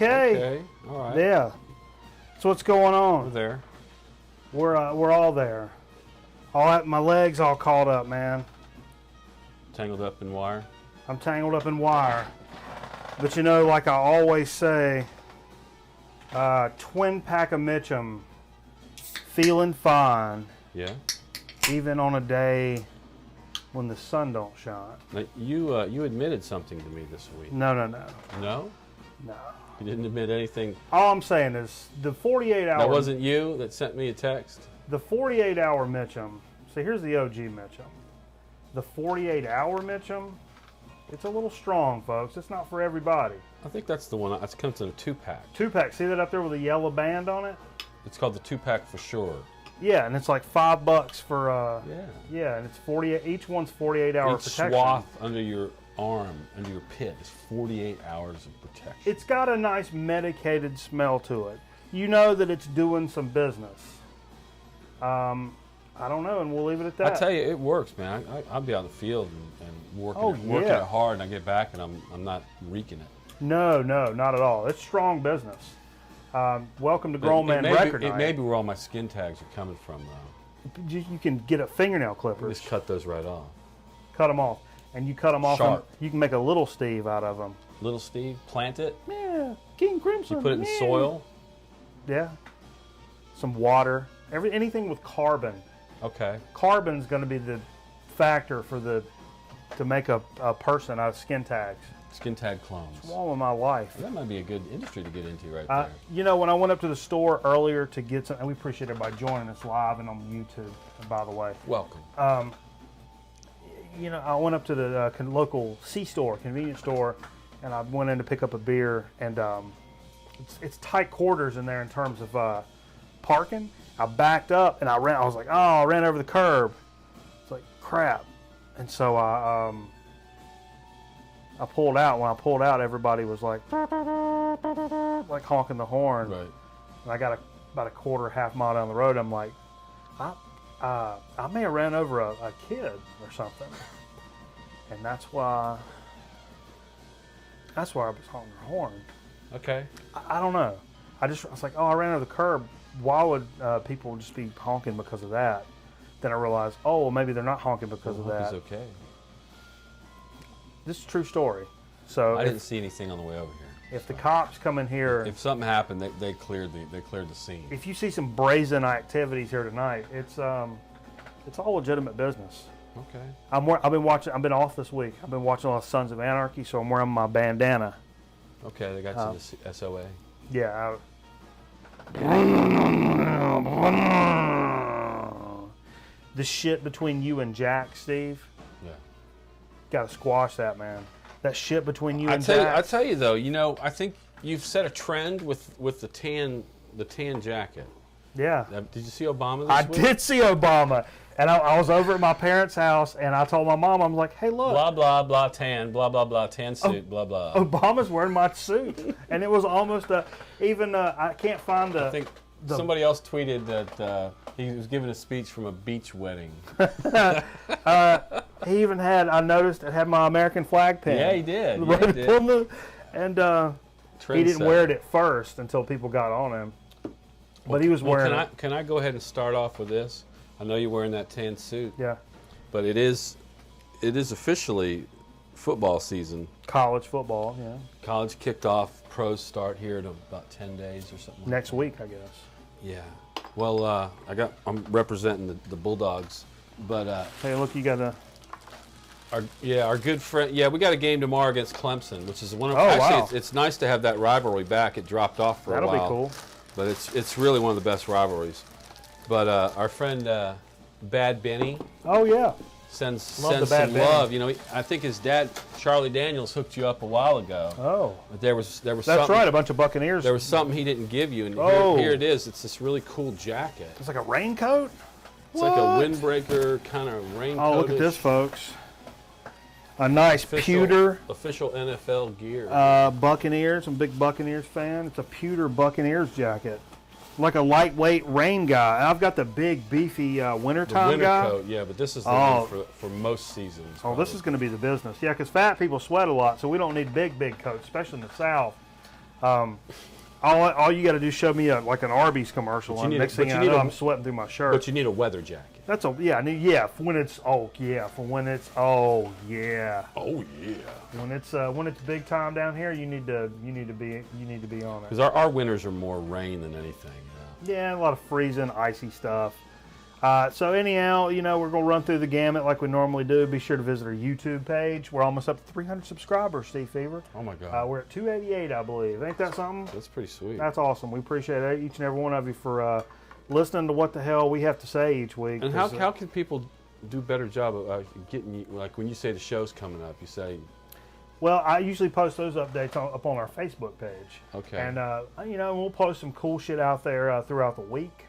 okay. Okay. All right. Yeah. So what's going We're on? there. We're all there. My legs all caught up, man. Tangled up in wire. I'm tangled up in wire. But you know, like I always say, twin pack of Mitchum, feeling fine, Yeah. even on a day when the sun don't shine. Now, you admitted something to me this week. No. No? No. You didn't admit anything. All I'm saying is the 48 hour. That wasn't you that sent me a text? The 48 hour Mitchum. See, here's the OG Mitchum. The 48 hour Mitchum, it's a little strong, folks. It's not for everybody. I think that's the one. It comes in a 2-pack. 2-pack. See that up there with a yellow band on it? It's called the 2-pack for sure. Yeah, and it's like $5 for Yeah. yeah, and it's 48. Each one's 48-hour Each protection. swath under your arm, under your pit, is 48 hours of protection. It's got a nice medicated smell to it. You know that it's doing some business. I don't know, and we'll leave it at that. I tell you, it works, man. I'll be out in the field and working yeah. it hard, and I get back and I'm not reeking it. No, not at all. It's strong business. Welcome to Grown Man Record It Night. may be where all my skin tags are coming from, though. You can get a fingernail clippers. Just cut those right off. Cut them off. And you cut them off, and Sharp. you can make a little Steve out of them. Little Steve, plant it. Yeah, King Crimson. You put it in yeah. soil. Yeah. Some water. Anything with carbon. Okay. Carbon's going to be the factor to make a person out of skin tags. Skin tag clones. It's all of my life. That might be a good industry to get into right there. You know, when I went up to the store earlier to get some, and we appreciate everybody joining us live and on YouTube, by the way. Welcome. You know, I went up to the local C-store, convenience store, and I went in to pick up a beer, and it's tight quarters in there in terms of parking. I backed up and I was like, I ran over the curb. It's like, crap. And so I pulled out. When I pulled out, everybody was like honking the horn. Right. And I got about a quarter, half mile down the road. I'm like, I may have ran over a kid or something. And that's why I was honking the horn. Okay. I don't know. I was like, I ran over the curb. Why would people just be honking because of that? Then I realized, well, maybe they're not honking because of that. It's okay. This is a true story. So I didn't see anything on the way over here. If the cops come in here, If something happened, they cleared the scene. if you see some brazen activities here tonight, it's all legitimate business. Okay. I've been off this week. I've been watching a lot of Sons of Anarchy, so I'm wearing my bandana. Okay, they got you the SOA. Yeah. The shit between you and Jack, Steve. Yeah. Got to squash that, man. That shit between you I and Jack. tell you though, I think you've set a trend with the tan jacket. Yeah. Did you see Obama I this week? did see Obama. And I was over at my parents' house, and I told my mom, I'm like, hey, look. Blah, blah, blah, tan, blah, blah, blah, tan suit, blah, blah. Obama's wearing my suit. And it was almost I can't find I think somebody else tweeted that he was giving a speech from a beach wedding. He even I noticed it had my American flag pin. Yeah, he did. Right Yeah, he did. on he didn't wear it at first until people got on him. But he was wearing it. Can I go ahead and start off with this? I know you're wearing that tan suit. Yeah. But it is officially football season. College football, yeah. College kicked off. Pros start here in about 10 days or something. Next week, I guess. Yeah. Well, I'm representing the Bulldogs, but Hey, look, you got our good friend. Yeah, we got a game tomorrow against Clemson, which is one of. Oh, actually, wow. it's nice to have that rivalry back. It dropped off for a while. That'll be cool. But it's really one of the best rivalries. But our friend Bad Benny Oh, yeah. sends the Bad some Benny. love. I think his dad Charlie Daniels hooked you up a while ago. Oh. But there was That's something, right, a bunch of Buccaneers. There was something he didn't give you, and here it is. It's this really cool jacket. It's like a raincoat? It's like a windbreaker kind of raincoat. Oh, look at this, folks. A nice pewter official NFL gear. Buccaneers. I'm a big Buccaneers fan. It's a pewter Buccaneers jacket. Like a lightweight rain guy. I've got the big, beefy wintertime winter guy. coat, yeah, but this is the one for most seasons. Oh, probably. this is going to be the business. Yeah, because fat people sweat a lot, so we don't need big coats, especially in the South. All you got to do is show me like an Arby's commercial, and next thing I know, I'm sweating through my shirt. But you need a weather jacket. That's for when it's oh yeah when it's big time down here, you need to be on it. Because our winters are more rain than anything. Yeah, a lot of freezing, icy stuff. So anyhow, we're going to run through the gamut like we normally do. Be sure to visit our YouTube page. We're almost up to 300 subscribers, Steve Fever. Oh, my God. We're at 288, I believe. Ain't that something? That's pretty sweet. That's awesome. We appreciate each and every one of you for listening to what the hell we have to say each week. And how can people do a better job of getting you, like when you say the show's coming up, you say... Well, I usually post those updates up on our Facebook page. Okay. And, we'll post some cool shit out there throughout the week.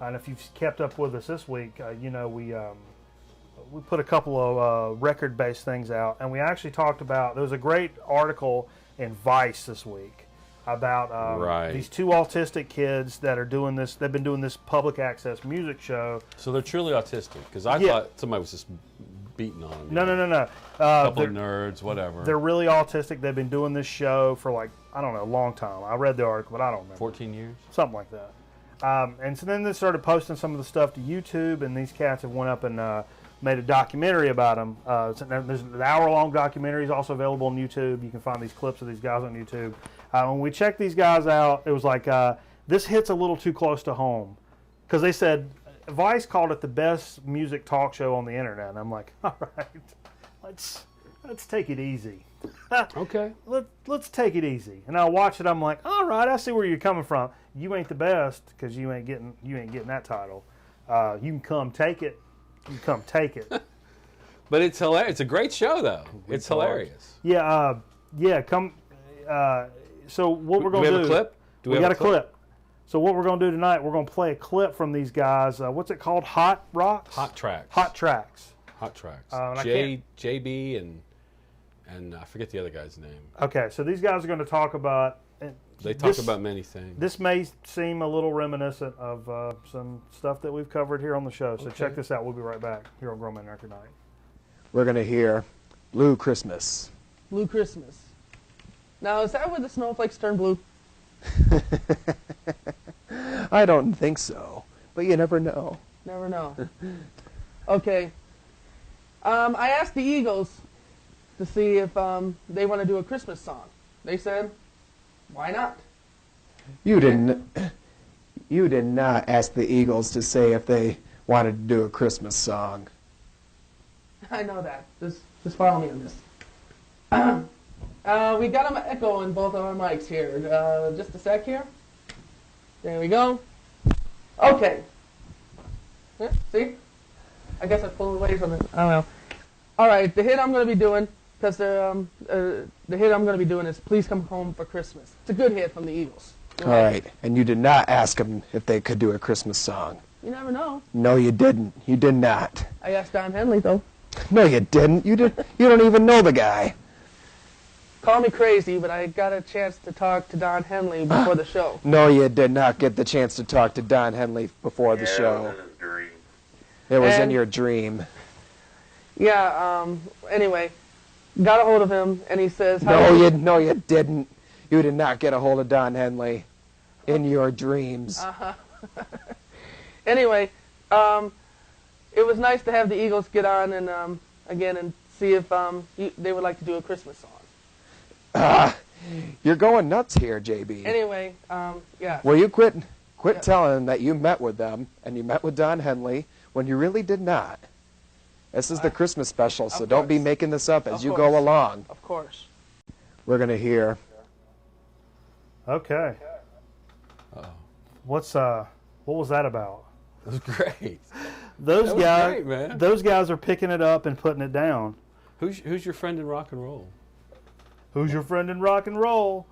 And if you've kept up with us this week, we put a couple of record-based things out. And we actually talked about, there was a great article in Vice this week about these two autistic kids that are doing this. They've been doing this public access music show. So they're truly autistic? Because I thought somebody was just beating on them. No. A couple of nerds, whatever. They're really autistic. They've been doing this show for a long time. I read the article, but I don't remember. 14 years? Something like that. And so then they started posting some of the stuff to YouTube, and these cats have went up and made a documentary about them. There's an hour-long documentary is also available on YouTube. You can find these clips of these guys on YouTube. When we checked these guys out, it was like, this hits a little too close to home. Because they said, Vice called it the best music talk show on the internet. And I'm like, all right, let's take it easy. Okay. Let's take it easy. And I watch it. I'm like, all right, I see where you're coming from. You ain't the best because you ain't getting that title. You can come take it. You can come take it. But it's hilarious. It's a great show, though. It's hilarious. Yeah. Come. So what we're gonna do? Do we have a clip? We got a clip. So what we're gonna do tonight? We're gonna play a clip from these guys. What's it called? Hot Rocks. Hot Tracks. Hot Tracks. Hot Tracks. JB and I forget the other guy's name. Okay, so these guys are going to talk about... They talk about many things. This may seem a little reminiscent of some stuff that we've covered here on the show. So check this out. We'll be right back here on Grown Man Record Night. We're going to hear Blue Christmas. Blue Christmas. Now, is that where the snowflakes turn blue? I don't think so, but you never know. Never know. Okay. I asked the Eagles to see if they want to do a Christmas song. They said, why not? You did not ask the Eagles to say if they wanted to do a Christmas song. I know that. Just follow me on this. We got an echo in both of our mics here. Just a sec here. There we go. Okay. Yeah, see? I guess I pulled away from it. I don't know. All right, the hit I'm going to be doing, because the hit I'm going to be doing is Please Come Home for Christmas. It's a good hit from the Eagles. All right, and you did not ask them if they could do a Christmas song. You never know. No, you didn't. You did not. I asked Don Henley, though. No, you didn't. You don't even know the guy. Call me crazy, but I got a chance to talk to Don Henley before the show. No, you did not get the chance to talk to Don Henley before the show. It was in your dream. Yeah, anyway, got a hold of him, and he says... No, you didn't. You did not get a hold of Don Henley in your dreams. Uh-huh. Anyway, it was nice to have the Eagles get on and again and see if they would like to do a Christmas song. You're going nuts here, JB. Anyway, yeah. Will you quit telling them that you met with them and you met with Don Henley when you really did not? This is the Christmas special, so don't be making this up as you go along. Of course. We're going to hear. Okay. What was that about? It was great. Those guys, great, man. Those guys are picking it up and putting it down. Who's your friend in rock and roll? Who's your friend in rock and roll?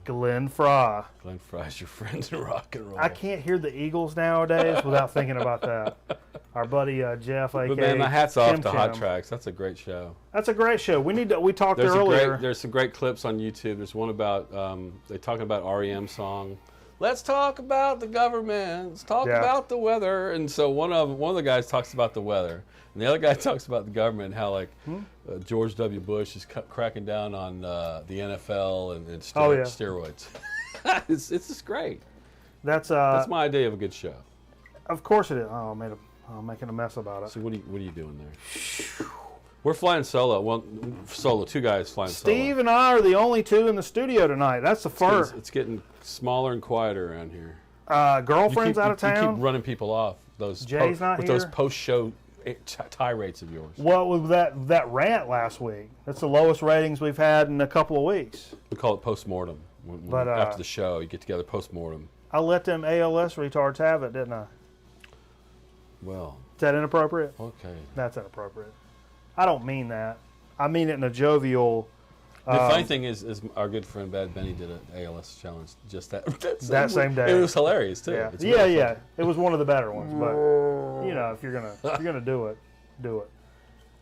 Glenn Fry. Glenn Fry's your friend in rock and roll. I can't hear the Eagles nowadays without thinking about that. Our buddy Jeff, a.k.a. But man, my hat's off Tim to Hot Tim. Tracks. That's a great show. That's a great show. We talked earlier. There's some great clips on YouTube. There's one about they talking about REM song, let's talk about the government. Let's talk Yeah. about the weather. And so one of the guys talks about the weather, and the other guy talks about the government and how George W. Bush is cracking down on the NFL and steroids. It's just great. That's my idea of a good show. Of course it is. Oh, I'm making a mess about it. So what are you doing there? We're flying solo. Well, solo. 2 guys flying solo. Steve and I are the only 2 in the studio tonight. That's the first. It's getting smaller and quieter around here. Girlfriend's out of town. You keep running people off. Jay's not with here. those post-show tirades of yours. What was that rant last week? That's the lowest ratings we've had in a couple of weeks. We call it post-mortem. After the show, you get together post-mortem. I let them ALS retards have it, didn't I? Well. Is that inappropriate? Okay. That's inappropriate. I don't mean that. I mean it in a jovial. The funny thing is our good friend Bad Benny did an ALS challenge just that same day. It was hilarious too. Yeah, It's really yeah. fun. It was one of the better ones, but if you're gonna do it, do it.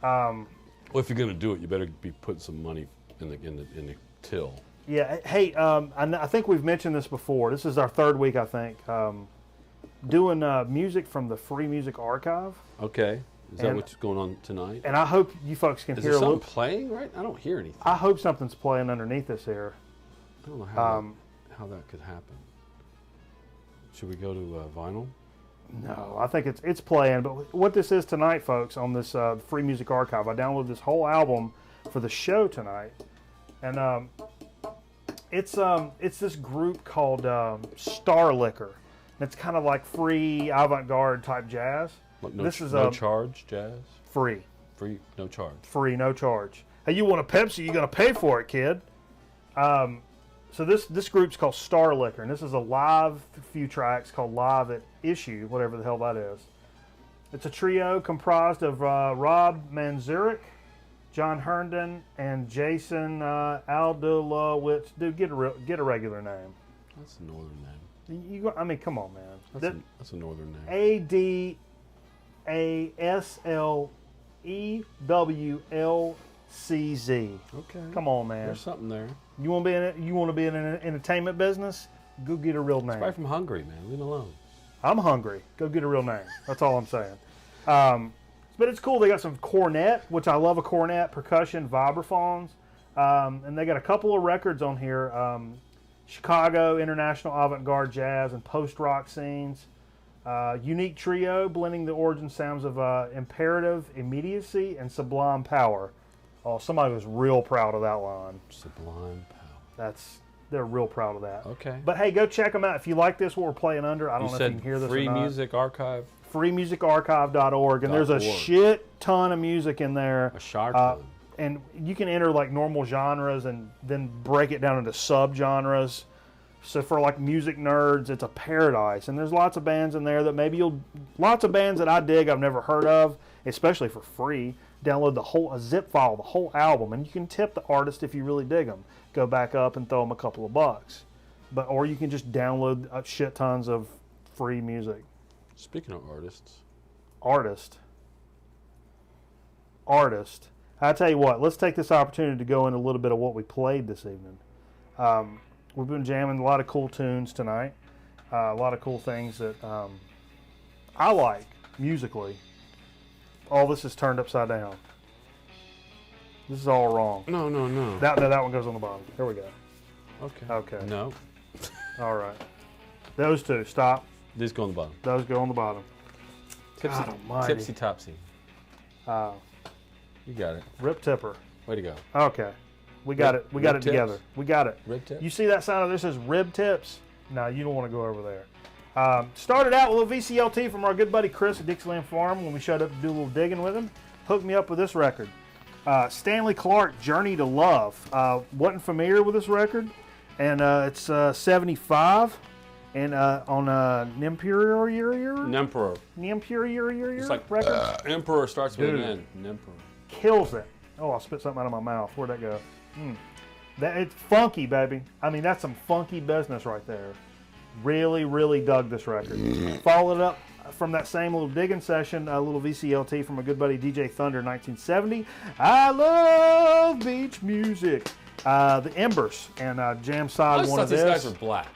Well, if you're gonna do it, you better be putting some money in the till. Yeah. Hey, I think we've mentioned this before. This is our 3rd week, I think. Doing music from the Free Music Archive. Okay. Is that what's going on tonight? And I hope you folks can Is hear there a little. something playing right? I don't hear anything. I hope something's playing underneath this here. I don't know how that could happen. Should we go to vinyl? No, I think it's playing. But what this is tonight, folks, on this Free Music Archive, I downloaded this whole album for the show tonight, and it's this group called Star Liquor. And it's kind of like free avant-garde type jazz. Like This is no charge jazz. free, No charge. free, no charge. Hey, you want a Pepsi? You gonna pay for it, kid. So this group's called Star Liquor, and this is a live few tracks called Live at Issue, whatever the hell that is. It's a trio comprised of Rob Manzurek, John Herndon, and Jason Aldulowitz. Dude, get a regular name. That's a northern name. I mean, come on, man. That's a northern name. ADASLEWLCZ. Okay. Come on, man. There's something there. You want to be in an entertainment business? Go get a real name. It's right from Hungary, man. Leave him alone. I'm hungry. Go get a real name. That's all I'm saying. But it's cool. They got some cornet, which I love a cornet, percussion, vibraphones. And they got a couple of records on here. Chicago International Avant-Garde Jazz and Post-Rock Scenes. Unique trio, blending the origin sounds of imperative immediacy and sublime power. Oh, somebody was real proud of that line. Sublime power. They're real proud of that. Okay. But hey, go check them out. If you like this, what we're playing under, I don't know if you can hear this Free or not. Music Archive. freemusicarchive.org, and there's a shit ton of music in there. A shark. And you can enter like normal genres and then break it down into subgenres. So for like music nerds, it's a paradise. And there's lots of bands in there that lots of bands that I dig I've never heard of, especially for free. Download a zip file, the whole album, and you can tip the artist if you really dig them. Go back up and throw them a couple of bucks. Or you can just download shit tons of free music. Speaking of artists. Artist. I tell you what, let's take this opportunity to go into a little bit of what we played this evening. We've been jamming a lot of cool tunes tonight. A lot of cool things that I like musically. All this is turned upside down. This is all wrong. No. That one goes on the bottom. Here we go. Okay. No. All right. Those two, stop. These go on the bottom. Those go on the bottom. Tipsy topsy. You got it. Rip tipper. Way to go. Okay. We got it. We got it tips? together. We got it. Rib tips? You see that sound of this is rib tips? No, you don't want to go over there. Started out with a VCLT from our good buddy Chris at Dixieland Farm when we showed up to do a little digging with him. Hooked me up with this record. Stanley Clarke, Journey to Love. Wasn't familiar with this record. And it's 75. And on Nemperor. It's like record. Emperor starts with Dude. an N. Nemperor. Kills it. Oh, I'll spit something out of my mouth. Where'd that go? It's funky, baby. I mean, that's some funky business right there. Really, really dug this record. Followed up from that same little digging session, a little VCLT from a good buddy DJ Thunder, 1970. I love beach music. The Embers and jam I side always one thought of these this. guys were black.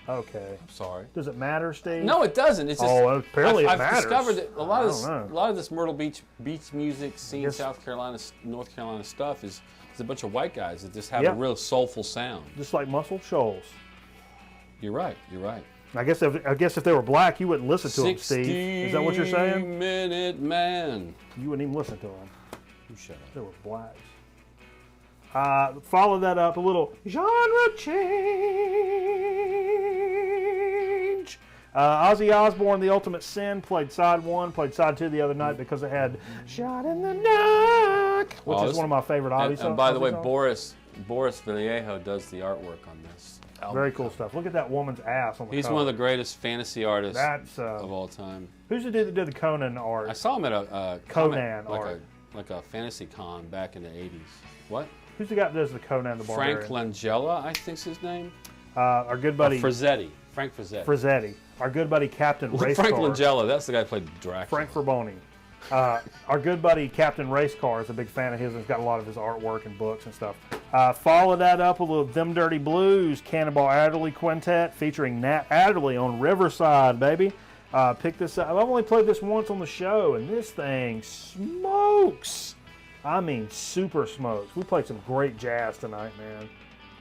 Okay. I'm sorry. Does it matter, Steve? No, it doesn't. It's just apparently it I've matters. discovered that a lot of this Myrtle Beach music scene, South Carolina, North Carolina stuff is a bunch of white guys that just have a real soulful sound. Just like Muscle Shoals. You're right. You're right. I guess if they were black, you wouldn't listen to them, Steve. Is that what you're saying? 60-minute man. You wouldn't even listen to them. You shut up. They were blacks. Follow that up a little genre change. Ozzy Osbourne, The Ultimate Sin, played side 1, played side 2 the other night because it had Shot in the Dark, which is one of my favorite Ozzy songs. And by the way, Boris Vallejo does the artwork on this album. Very cool stuff. Look at that woman's ass on the He's cover. one of the greatest fantasy artists of all time. Who's the dude that did the Conan art? I saw him at a Conan art. Like a fantasy con back in the 80s. What? Who's the guy that does the Conan the Barbarian? Frank Langella, I think's his name. Our good buddy Frank Frazzetti. Frazzetti. Our good buddy Captain Racecar. Frank Langella, that's the guy who played Dracula. Frank Ferboni. Our good buddy Captain Racecar is a big fan of his and has got a lot of his artwork and books and stuff. Follow that up with a little Them Dirty Blues, Cannonball Adderley Quintet featuring Nat Adderley on Riverside, baby. Pick this up. I've only played this once on the show, and this thing smokes. I mean, super smokes. We played some great jazz tonight, man.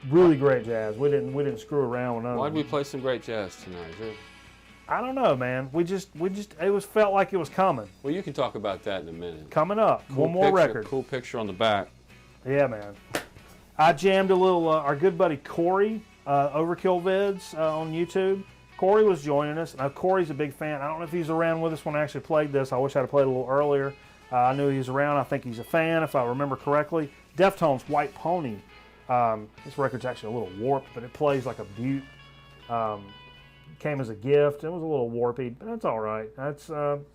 Really great jazz. We didn't screw around with none. Why'd we play some great jazz tonight? I don't know, man. We just it felt like it was coming. Well, you can talk about that in a minute. Coming up. Cool one more record. Cool picture on the back. Yeah, man. I jammed a little, our good buddy Corey, Overkill Vids on YouTube. Corey was joining us. Now, Corey's a big fan. I don't know if he's around with us when I actually played this. I wish I'd have played a little earlier. I knew he was around. I think he's a fan, if I remember correctly. Deftones' White Pony. This record's actually a little warped, but it plays like a beaut. Came as a gift. It was a little warpy, but that's all right.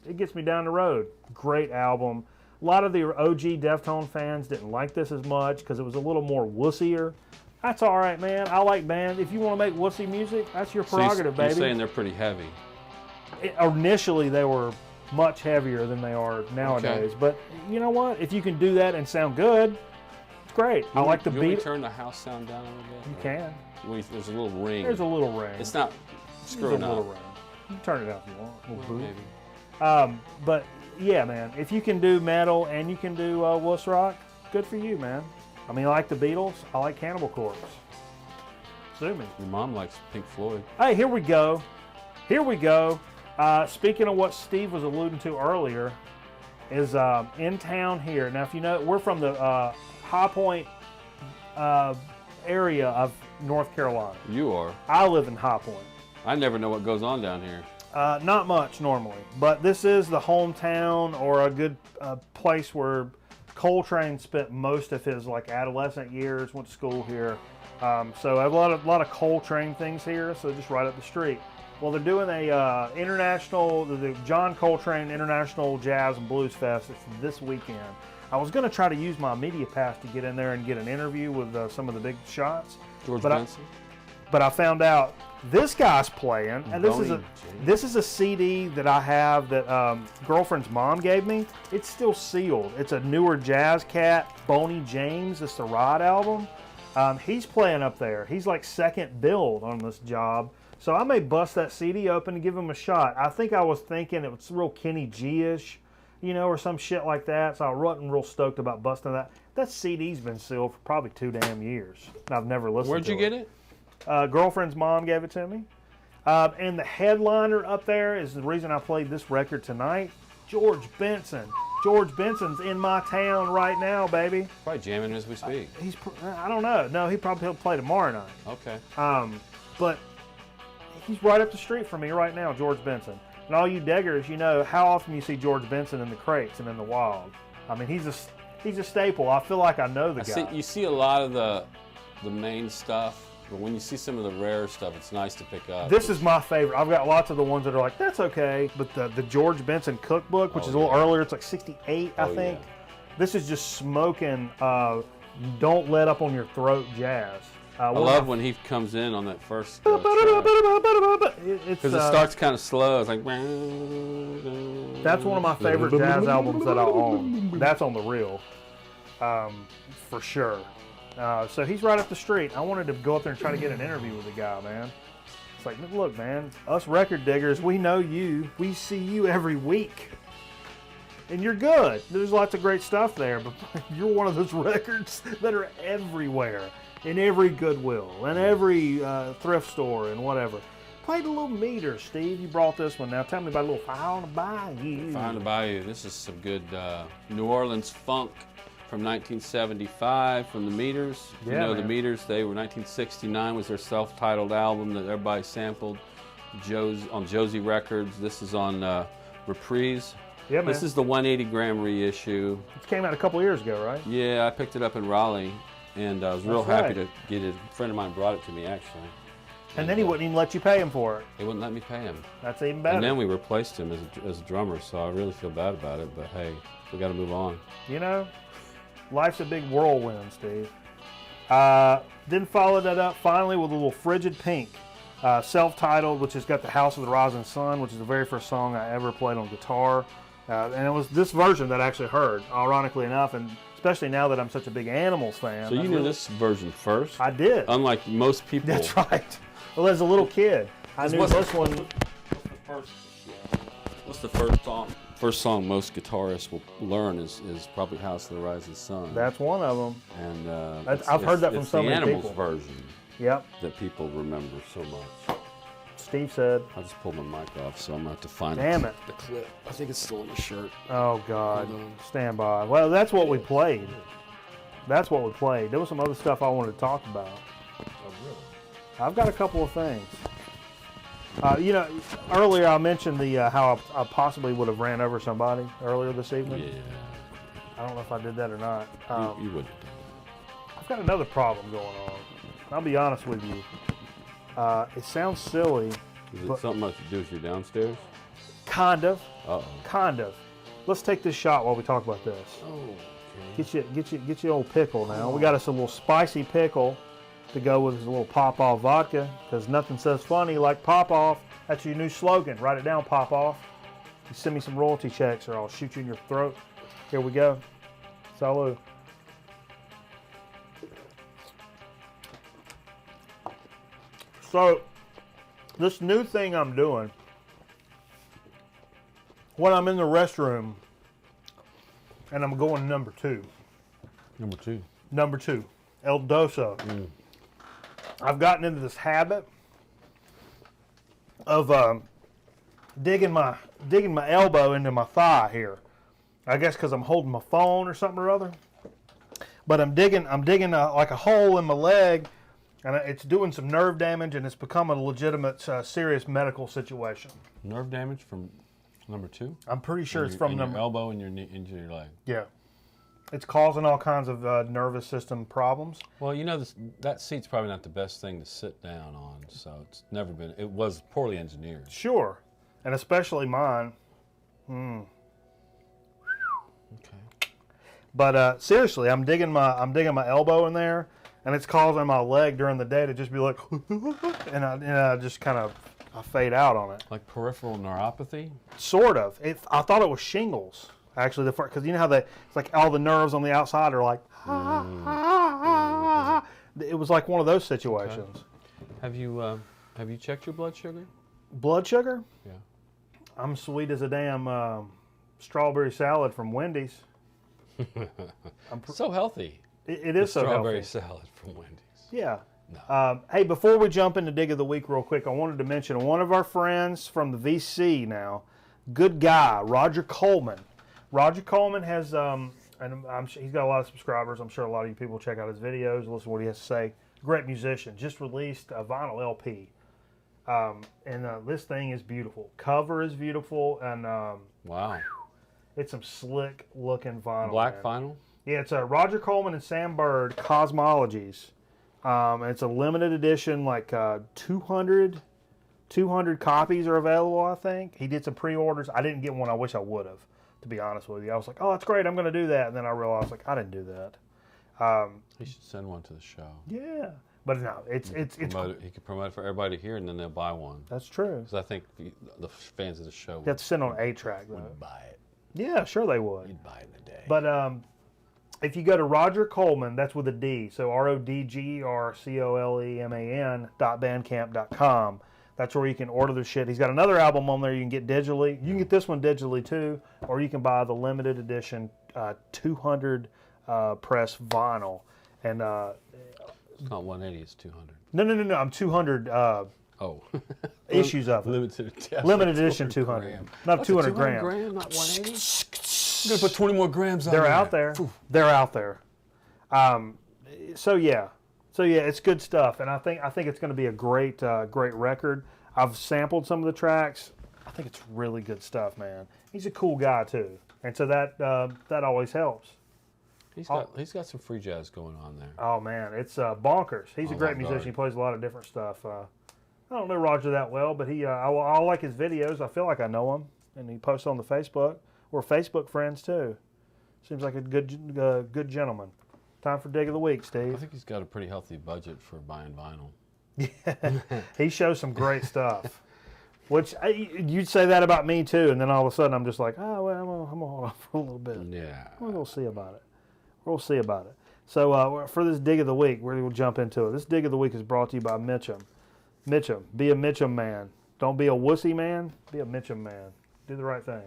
It gets me down the road. Great album. A lot of the OG Deftone fans didn't like this as much because it was a little more wussier. That's all right, man. I like bands. If you want to make wussy music, that's your prerogative, baby. You're saying they're pretty heavy. Initially, they were much heavier than they are nowadays. Okay. But you know what? If you can do that and sound good, it's great. I like the beat. Can we turn the house sound down a little bit? You can. There's a little ring. There's a little ring. It's not screwing up. There's a little ring. You can turn it up if you want. A little boot. Maybe. But yeah, man. If you can do metal and you can do wuss rock, good for you, man. I mean, I like the Beatles. I like Cannibal Corpse. Sue me. Your mom likes Pink Floyd. Hey, here we go. Here we go. Speaking of what Steve was alluding to earlier, is in town here. Now, if you know, we're from the High Point area of North Carolina. You are. I live in High Point. I never know what goes on down here. Not much normally, but this is the hometown or a good place where Coltrane spent most of his adolescent years. Went to school here, so I have a lot of Coltrane things here. So just right up the street. Well, they're doing a the John Coltrane International Jazz and Blues Fest. It's this weekend. I was going to try to use my media pass to get in there and get an interview with some of the big shots. George Benson. But I found out this guy's playing, and this is a CD that I have that girlfriend's mom gave me. It's still sealed. It's a newer jazz cat, Boney James. It's the Rod album. He's playing up there. He's like second build on this job. So I may bust that CD open and give him a shot. I think I was thinking it was real Kenny G-ish, or some shit like that. So I wasn't real stoked about busting that. That CD's been sealed for probably 2 damn years. I've never listened to it. Where'd you get it? Girlfriend's mom gave it to me. And the headliner up there is the reason I played this record tonight. George Benson. George Benson's in my town right now, baby. Probably jamming as we speak. I don't know. No, he'll play tomorrow night. Okay. But he's right up the street from me right now, George Benson. And all you diggers, how often you see George Benson in the crates and in the wild. I mean, he's a staple. I feel like I know the guy. You see a lot of the main stuff, but when you see some of the rare stuff, it's nice to pick up. This is my favorite. I've got lots of the ones that are like, that's okay. But the George Benson cookbook, which is a little earlier, it's like 68, I think. Yeah. This is just smoking, don't let up on your throat jazz. I love when he comes in on that first because it starts kind of slow. It's like that's one of my favorite jazz albums that I own. That's on the reel, for sure. So he's right up the street. I wanted to go up there and try to get an interview with the guy, man. It's like, look, man, us record diggers, we know you. We see you every week. And you're good. There's lots of great stuff there, but you're one of those records that are everywhere, in every Goodwill, and every thrift store, and whatever. Play the little meter, Steve. You brought this one. Now tell me about a little Fire on the Bayou. Fire on the Bayou. This is some good New Orleans funk from 1975 from the Meters. Yeah, you know, man. the Meters, they were 1969 was their self-titled album that everybody sampled on Josie Records. This is on Reprise. Yeah, man. This is the 180-gram reissue. It came out a couple years ago, right? Yeah, I picked it up in Raleigh, and I was real happy to get it. A friend of mine brought it to me, actually. And then he wouldn't even let you pay him for it. He wouldn't let me pay him. That's even better. And then we replaced him as a drummer, so I really feel bad about it, but hey, we got to move on. You know, life's a big whirlwind, Steve. Then followed that up finally with a little Frigid Pink, self-titled, which has got the House of the Rising Sun, which is the very first song I ever played on guitar. And it was this version that I actually heard, ironically enough, and especially now that I'm such a big Animals fan. So you knew this version first? I did. Unlike most people. That's right. Well, as a little kid, I knew this one. What's the first song? First song most guitarists will learn is probably House of the Rising Sun. That's one of them. And I've heard that from so many people. It's people. the Animals version. Yep. That people remember so much. Steve said. I just pulled my mic off, so I'm going to have to find the clip. I think it's still in the shirt. Oh, God. Stand by. Well, that's what we played. That's what we played. There was some other stuff I wanted to talk about. Oh, really? I've got a couple of things. You know, earlier I mentioned the how I possibly would have ran over somebody earlier this evening. Yeah. I don't know if I did that or not. You wouldn't have done I've got another problem going on. I'll be honest with you. It sounds silly. Is it something else to do with your downstairs? Kind of. Uh-oh. Kind of. Let's take this shot while we talk about this. Oh, Get your old pickle now. We got us a little spicy pickle to go with a little Pop-Off vodka, because nothing says funny like Pop-Off. That's your new slogan. Write it down, Pop-Off. You send me some royalty checks or I'll shoot you in your throat. Here we go. Salud. So, this new thing I'm doing, when I'm in the restroom and I'm going number two. Number two, El Doso. I've gotten into this habit of digging my elbow into my thigh here. I guess because I'm holding my phone or something or other. But I'm digging like a hole in my leg, and it's doing some nerve damage, and it's become a legitimate, serious medical situation. Nerve damage from number two? I'm pretty sure it's from your elbow and your knee into your leg. Yeah. It's causing all kinds of nervous system problems. Well, you know, that seat's probably not the best thing to sit down on, so it's never been. It was poorly engineered. Sure, and especially mine. Okay. But seriously, I'm digging my elbow in there, and it's causing my leg during the day to just be like, and I just kind of fade out on it. Like peripheral neuropathy? Sort of. I thought it was shingles. Actually, because you know how it's like all the nerves on the outside are like, It was like one of those situations. Okay. Have you checked your blood sugar? Blood sugar? Yeah. I'm sweet as a damn strawberry salad from Wendy's. So healthy. It is so strawberry healthy. salad from Wendy's. Yeah. No. Hey, before we jump into Dig of the Week real quick, I wanted to mention one of our friends from the VC now, good guy, Roger Coleman. Roger Coleman has, and he's got a lot of subscribers. I'm sure a lot of you people check out his videos, listen to what he has to say. Great musician. Just released a vinyl LP. And this thing is beautiful. Cover is beautiful, and Wow. it's some slick looking vinyl. Black man. vinyl? Yeah, it's Roger Coleman and Sam Bird Cosmologies. And it's a limited edition, like 200 copies are available, I think. He did some pre-orders. I didn't get one. I wish I would have, to be honest with you. I was like, oh, that's great. I'm going to do that. And then I realized, like, I didn't do that. He should send one to the show. Yeah. But no, it's He could promote it for everybody to hear, and then they'll buy one. That's true. Because I think the fans of the show You have to send on A-Track, though. would buy it. Yeah, sure they would. You'd buy it in a day. But if you go to Roger Coleman, that's with a D, so RODGERCOLEMAN.bandcamp.com. That's where you can order the shit. He's got another album on there you can get digitally. You can get this one digitally too, or you can buy the limited edition 200 press vinyl. And it's not 180, it's 200. No. I'm 200 issues of it. Limited edition 200. Not 200 grams. Gram, not 180? I'm going to put 20 more grams on They're there. out there. They're out there. So yeah, it's good stuff, and I think it's going to be a great record. I've sampled some of the tracks. I think it's really good stuff, man. He's a cool guy too, and so that always helps. He's got some free jazz going on there. Oh man, it's bonkers. He's a great musician. He plays a lot of different stuff. I don't know Roger that well, but I like his videos. I feel like I know him, and he posts on the Facebook. We're Facebook friends too. Seems like a good gentleman. Time for dig of the week, Steve. I think he's got a pretty healthy budget for buying vinyl. Yeah, he shows some great stuff. Which you'd say that about me too, and then all of a sudden I'm just like, oh well, I'm gonna hold on for a little bit. Yeah, we'll see about it. We'll see about it. So for this dig of the week, we're gonna jump into it. This dig of the week is brought to you by Mitchum. Mitchum, be a Mitchum man. Don't be a wussy man. Be a Mitchum man. Do the right thing.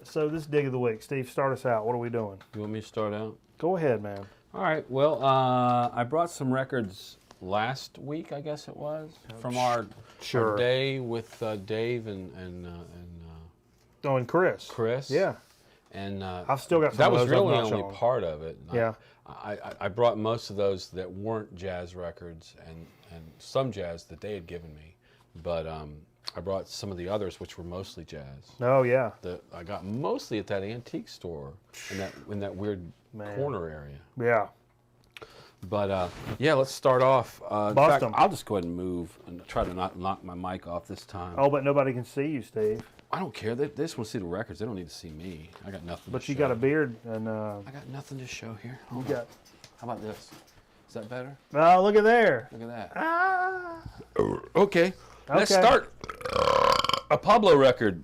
So this dig of the week, Steve, start us out. What are we doing? You want me to start out? Go ahead, man. All right. Well, I brought some records last week, I guess it was, from our day with Dave and Chris. Chris. Yeah. And I've still got some that of was those really I've not only shown. part of it. Yeah. I brought most of those that weren't jazz records and some jazz that they had given me, but I brought some of the others which were mostly jazz. Oh yeah. That I got mostly at that antique store in that weird corner area. Yeah. But yeah, let's start off. In Bust fact, 'em. I'll just go ahead and move and try to not knock my mic off this time. Oh, but nobody can see you, Steve. I don't care. They just want to see the records. They don't need to see me. I got nothing. But to you show. got a beard, and I got nothing to show here. you got. How about this? Is that better? Oh, look at there. Look at that. Ah. Okay. Let's Okay. start. A Pablo record.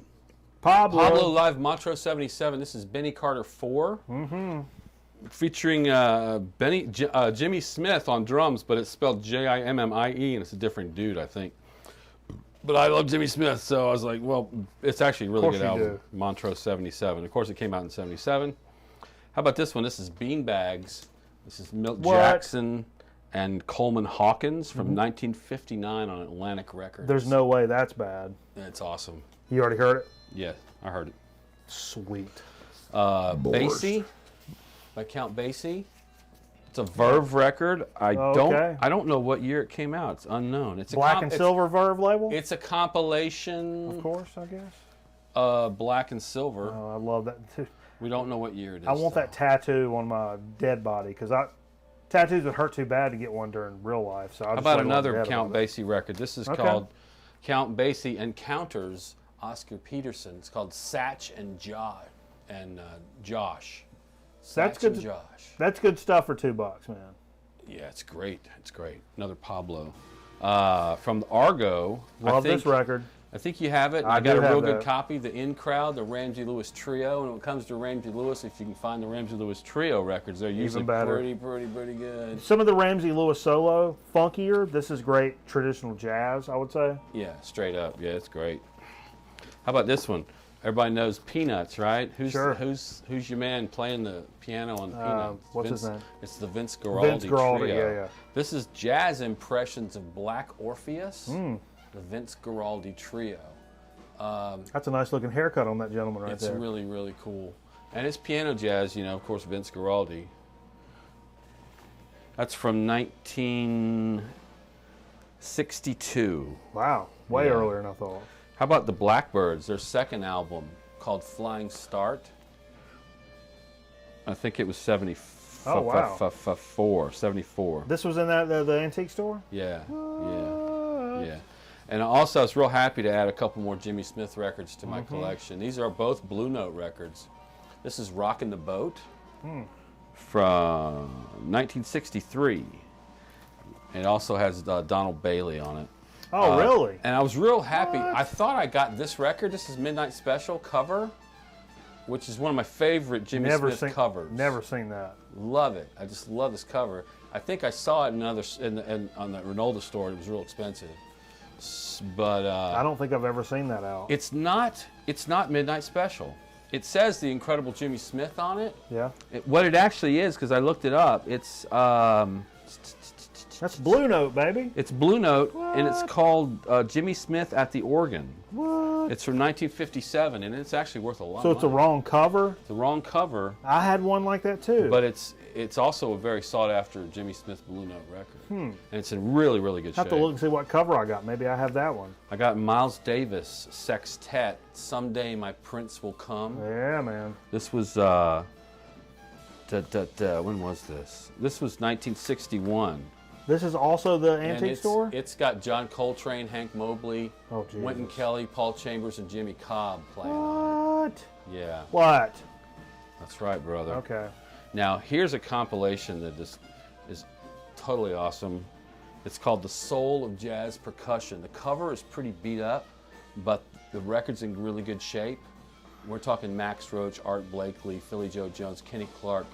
Pablo Live Montreux 77. This is Benny Carter 4. Mm-hmm. Featuring Jimmy Smith on drums, but it's spelled Jimmie, and it's a different dude, I think. But I love Jimmy Smith, so I was like, well, it's actually a really good album. Montreux 77. Of course, it came out in 77. How about this one? This is Beanbags. This is Milt Jackson and Coleman Hawkins from 1959 on Atlantic Records. There's no way that's bad. It's awesome. You already heard it? Yeah, I heard it. Sweet. Basie, by Count Basie. It's a Verve record. I don't know what year it came out. It's unknown. It's a Black and Silver Verve label? It's a compilation. Of course, I guess. Black and Silver. Oh, I love that too. We don't know what year it is. I want that tattoo on my dead body because tattoos would hurt too bad to get one during real life. So how about another Count Basie record? This is called Count Basie Encounters Oscar Peterson. It's called Satch and Josh. That's good. Josh. That's good stuff for $2, man. Yeah, it's great. It's great. Another Pablo. From Argo. Love this record. I think you have it. I got a real good copy. The In Crowd, the Ramsey Lewis Trio. And when it comes to Ramsey Lewis, if you can find the Ramsey Lewis Trio records, they're usually pretty good. Some of the Ramsey Lewis solo, funkier. This is great traditional jazz, I would say. Yeah, straight up. Yeah, it's great. How about this one? Everybody knows Peanuts, right? Who's your man playing the piano on Peanuts? What's his name? It's the Vince Guaraldi Trio. Yeah. This is Jazz Impressions of Black Orpheus, the Vince Guaraldi Trio. That's a nice looking haircut on that gentleman right there. It's really, really cool. And it's piano jazz, of course, Vince Guaraldi. That's from 1962. Wow, way earlier than I thought. How about the Blackbirds, their second album called Flying Start? I think it was 74. Oh, wow. 74. This was in the antique store? Yeah. And also, I was real happy to add a couple more Jimmy Smith records to my collection. These are both Blue Note records. This is Rockin' the Boat from 1963. It also has Donald Bailey on it. Oh, really? And I was real happy. I thought I got this record. This is Midnight Special cover, which is one of my favorite Jimmy Smith covers. Never seen that. Love it. I just love this cover. I think I saw it on the Ronaldo store. It was real expensive. But I don't think I've ever seen that out. it's not Midnight Special. It says The Incredible Jimmy Smith on it. Yeah. What it actually is, because I looked it up, it's That's Blue Note, baby. it's Blue Note, What? and it's called Jimmy Smith at the Organ. What? It's from 1957, and it's actually worth a lot. So of it's a money. wrong cover? The wrong cover, I had one like that too. but it's also a very sought after Jimmy Smith Blue Note record, and it's in really really good I have shape. to look and see what cover I got. Maybe I have that one. I got Miles Davis Sextet. Someday My Prince Will Come. Yeah, man. This was when was this? This was 1961. This is also the And antique store? It's got John Coltrane, Hank Mobley, Oh, Jesus. Wynton Kelly, Paul Chambers, and Jimmy Cobb playing on What? it. Yeah, What? that's right, brother. Okay. Now, here's a compilation that is totally awesome. It's called The Soul of Jazz Percussion. The cover is pretty beat up, but the record's in really good shape. We're talking Max Roach, Art Blakely, Philly Joe Jones, Kenny Clark,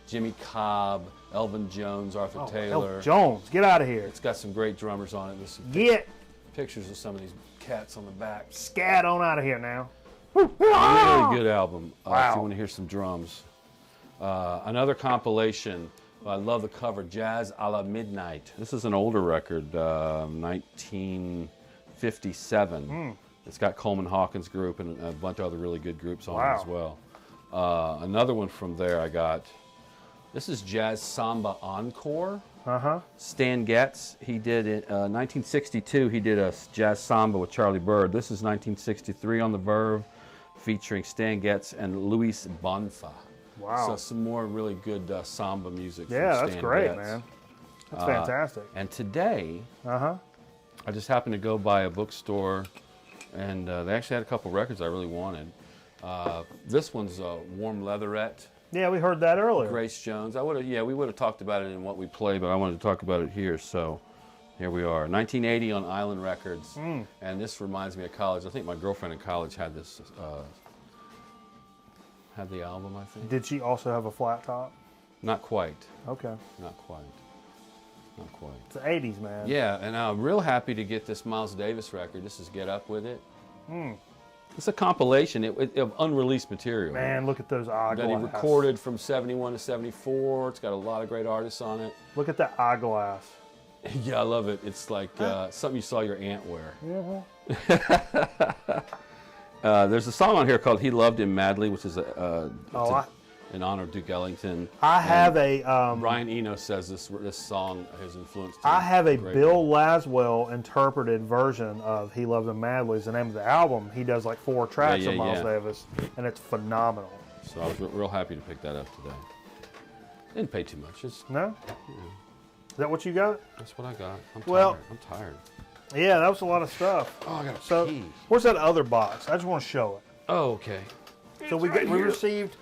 Jimmy Cobb, Elvin Jones, Arthur Taylor. Jones, get out of here. It's got some great drummers on it. There's some Get pictures of some of these cats on the back. scat on out of here now. Really good album if Wow. you want to hear some drums. Another compilation. I love the cover, Jazz a la Midnight. This is an older record, 1957. It's got Coleman Hawkins Group and a bunch of other really good groups on it as well. Another one from there I got. This is Jazz Samba Encore. Uh-huh. Stan Getz, he did it, 1962, he did a jazz samba with Charlie Bird. This is 1963 on the Verve, featuring Stan Getz and Luis Bonfa. Wow. So some more really good samba music Yeah, from that's Stan great, Getz. man. That's fantastic. And today, Uh-huh. I just happened to go by a bookstore, and they actually had a couple records I really wanted. This one's Warm Leatherette. Yeah, we heard that earlier. Grace Jones. We would have talked about it in what we play, but I wanted to talk about it here. So here we are, 1980 on Island Records, and this reminds me of college. I think my girlfriend in college had this, had the album. I think. Did she also have a flat top? Not quite. Okay. Not quite. Not quite. It's the 80s, man. Yeah, and I'm real happy to get this Miles Davis record. This is Get Up With It. It's a compilation of unreleased material. Man, look at those eyeglasses. That he recorded from 71 to 74. It's got a lot of great artists on it. Look at that eyeglass. Yeah, I love it. It's like something you saw your aunt wear. There's a song on here called He Loved Him Madly, which is in honor of Duke Ellington. I have a Brian Eno says this song has influenced him. I have a greatly. Bill Laswell interpreted version of He Loved Him Madly is the name of the album. He does like 4 tracks of Miles Davis, and it's phenomenal. So I was real happy to pick that up today. Didn't pay too much. No? Is that what you got? That's what I got. I'm tired. Yeah, that was a lot of stuff. Oh, I got So, pee. where's that other box? I just want to show it. Oh, okay. So we received.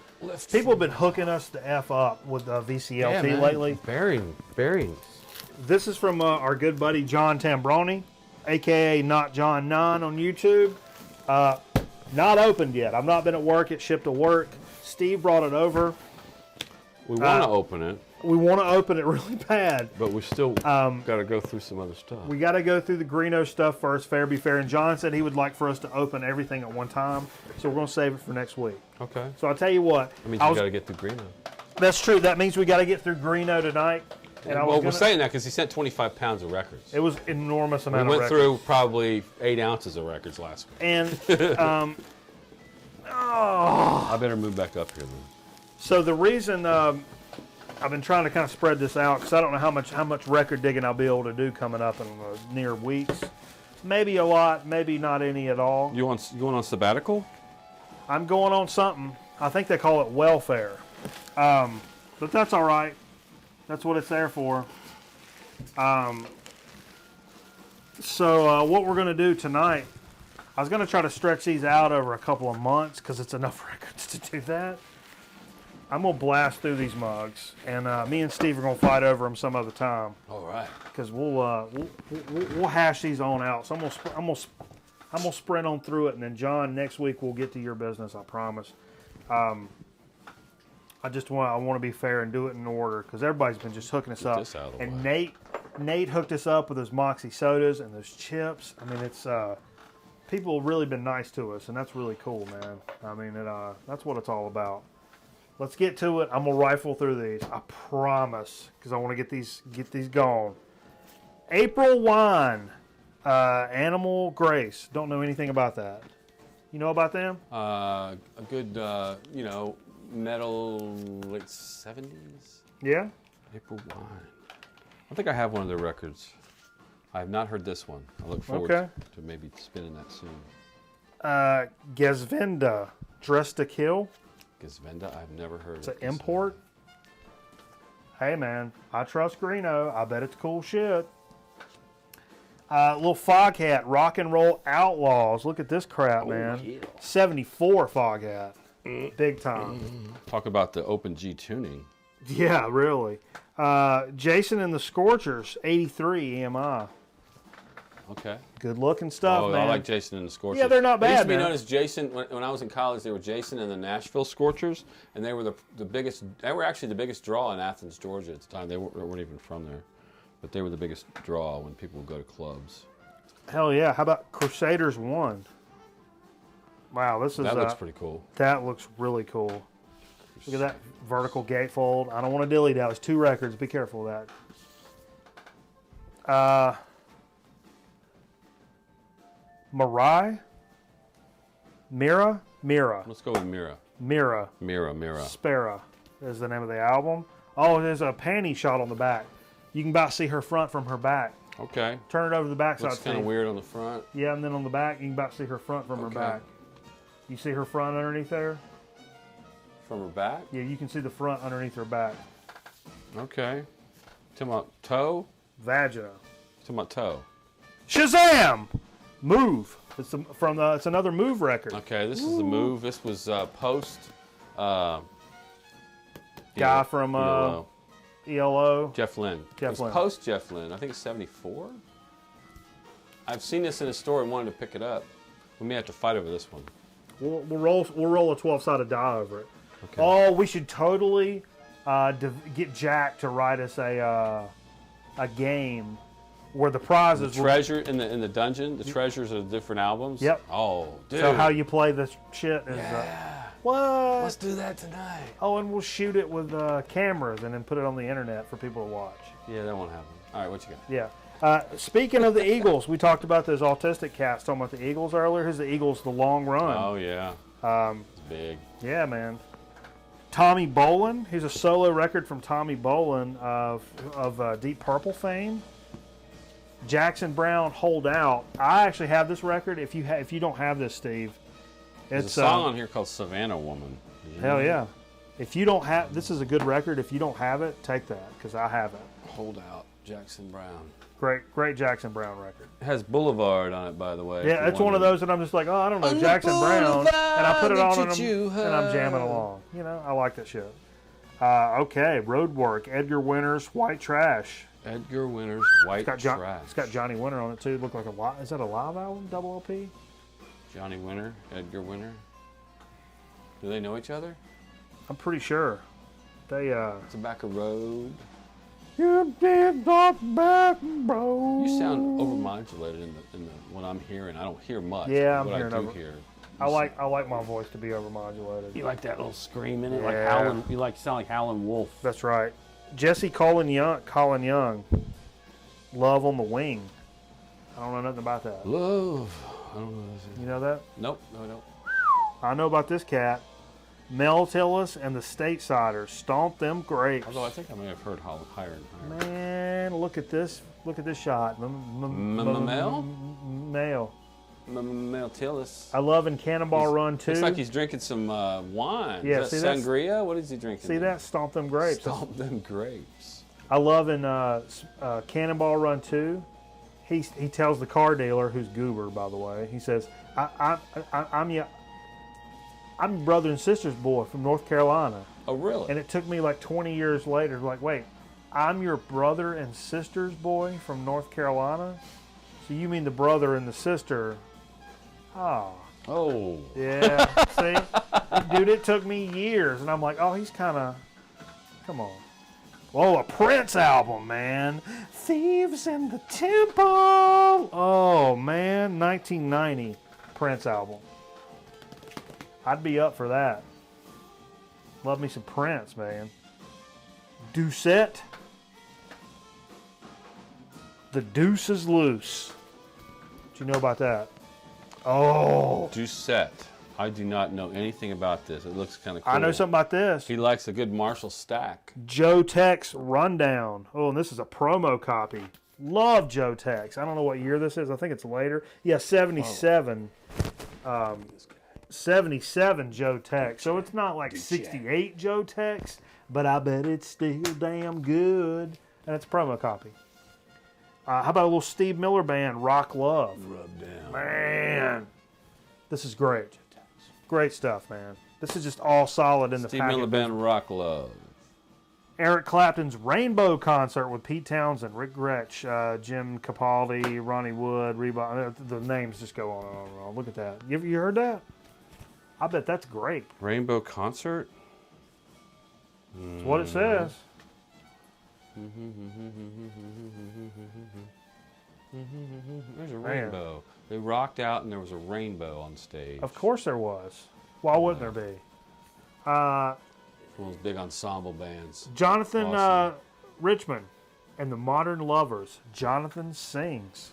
People have been hooking us the F up with VCLT lately. Bearings. This is from our good buddy John Tambroni, aka Not John 9 on YouTube. Not opened yet. I've not been at work. It shipped to work. Steve brought it over. We want to open it, We want to open it really bad. but we still got to go through some other stuff. We got to go through the Greeno stuff first, fair be fair. And John said he would like for us to open everything at one time. So we're going to save it for next week. Okay. So I'll tell you what. That means you got to get through Greeno. That's true. That means we got to get through Greeno tonight. And We're saying that because he sent 25 pounds of records. It was enormous We amount of went records. through probably 8 ounces of records last week. And I better move back up here then. so the reason I've been trying to kind of spread this out because I don't know how much record digging I'll be able to do coming up in the near weeks. Maybe a lot, maybe not any at all. You going on sabbatical? I'm going on something. I think they call it welfare, but that's all right. That's what it's there for. So what we're going to do tonight, I was going to try to stretch these out over a couple of months because it's enough records to do that. I'm going to blast through these mugs, and me and Steve are going to fight over them some other time All right. because we'll hash these on out. So I'm gonna sprint on through it, and then John, next week we'll get to your business. I promise. I want to be fair and do it in order because everybody's been just hooking us up. this out of the And way. Nate hooked us up with those Moxie sodas and those chips. I mean, it's people have really been nice to us, and that's really cool, man. I mean, that's what it's all about. Let's get to it. I'm gonna rifle through these. I promise, because I want to get these going. April wine, Animal Grace. Don't know anything about that. You know about them? A good, metal late 70s. Yeah. April wine. I think I have one of their records. I have not heard this one. I look forward to maybe spinning that soon. Gesvinda, Dress to Kill. Gesvinda, I've never heard It's of. an import. Hey, man, I trust Greeno. I bet it's cool shit. Little Foghat, Rock and Roll Outlaws. Look at this crap, man. Yeah. 74 Foghat. Big time. Talk about the open G tuning. Yeah, really. Jason and the Scorchers, 83 EMI. Okay. Good looking stuff, man. I like Jason and the Scorchers. Yeah, they're not bad, They used to be man. known as Jason. When I was in college, they were Jason and the Nashville Scorchers, and they were the biggest. They were actually the biggest draw in Athens, Georgia at the time. They weren't even from there, but they were the biggest draw when people would go to clubs. Hell yeah. How about Crusaders 1? Wow, this is... That looks pretty cool. That looks really cool. Look at that vertical gatefold. I don't want to dilly-dally. It's 2 records. Be careful of that. Mirai? Mira? Let's go with Mira. Mira. Spera is the name of the album. Oh, there's a panty shot on the back. You can about see her front from her back. Okay. Turn it over to the back side. Looks kind of weird on the front. Yeah, and then on the back, you can about see her front from her back. You see her front underneath there? From her back? Yeah, you can see the front underneath her back. Okay. Talking about toe? Vagina. Talking about toe. Shazam! Move. It's it's another Move record. Okay, this is the Move. This was post. Guy from ELO. ELO. Jeff Lynne. Jeff It's Lynne. post Jeff Lynne. I think it's 74. I've seen this in a store and wanted to pick it up. We may have to fight over this one. We'll roll a 12-sided die over it. Okay. Oh, we should totally get Jack to write us a game where the prizes. The treasure in the dungeon. The treasures of the different albums. Yep. Oh, dude. So how you play this shit is. What? Let's do that tonight. Oh, and we'll shoot it with cameras and then put it on the internet for people to watch. Yeah, that won't happen. All right, what you got? Yeah. Speaking of the Eagles, we talked about those autistic cats talking about the Eagles earlier. Here's the Eagles, The Long Run. Oh, yeah. It's big. Yeah, man. Tommy Bolin. Here's a solo record from Tommy Bolin of Deep Purple fame. Jackson Browne, Hold Out. I actually have this record. If you don't have this, Steve, There's it's a song on here called Savannah Woman. hell yeah. If you don't have, this is a good record. If you don't have it, take that because I have it. Hold Out, Jackson Browne. Great Jackson Browne record. It has Boulevard on it, by the way. Yeah, it's one of those that I'm just like, oh, I don't know, Jackson Browne, and I put it on and I'm jamming along. You know, I like that shit. Okay, Roadwork, Edgar Winters, White Trash. Edgar Winters, White Trash. It's got Johnny Winter on it too. Look like is that a live album? Double LP? Johnny Winter, Edgar Winter. Do they know each other? I'm pretty sure. They Tobacco Road. You did talk back, bro. You sound overmodulated in the what I'm hearing. I don't hear much. Yeah, I'm what hearing I do over. hear. I like my voice to be overmodulated. You like that little scream in it, Yeah. like howling. You sound like Howlin' Wolf. That's right. Jesse Colin Young, Love on the Wing. I don't know nothing about that. Love. I don't know this. You know that? Nope, no, I don't. I know about this cat. Mel Tillis and the Statesiders. Stomp them grapes. Although I think I may have heard higher and higher. Man, look at this. Look at this shot. Mel? Mel. Mel Tillis. I love in Cannonball Run too. Looks like he's drinking some wine. Yeah, is see, that that's- sangria? What is he drinking? See that? Stomp them grapes. Stomp them grapes. I love in Cannonball Run 2. He tells the car dealer, who's Goober, by the way, he says, I'm your brother and sister's boy from North Carolina. Oh, really? And it took me like 20 years later, like, wait, I'm your brother and sister's boy from North Carolina? So you mean the brother and the sister? Oh. Oh. Yeah, see? Dude, it took me years. And I'm like, oh, he's kind of, come on. Oh, a Prince album, man. Thieves in the Temple. Oh, man. 1990 Prince album. I'd be up for that. Love me some Prince, man. Doucette. The Deuce is Loose. What you know about that? Oh. Doucette. I do not know anything about this. It looks kind of cool. I know something about this. He likes a good Marshall stack. Joe Tex Rundown. Oh, and this is a promo copy. Love Joe Tex. I don't know what year this is. I think it's later. Yeah, 77. 77 Joe Tex. So it's not like 68 Joe Tex, but I bet it's still damn good. And it's a promo copy. How about a little Steve Miller Band, Rock Love? Rub down. Man, this is great. Great stuff, man. This is just all solid in the Steve packet. Miller Band, Rock Love. Eric Clapton's Rainbow Concert with Pete Townsend, Rick Gretsch, Jim Capaldi, Ronnie Wood, Reebok. The names just go on and on and on. Look at that. You heard that? I bet that's great. Rainbow Concert? That's what it says. There's a rainbow. They rocked out and there was a rainbow on stage. Of course there was. Why wouldn't there be? One of those big ensemble bands. Jonathan Awesome. Richmond and the Modern Lovers. Jonathan Sings.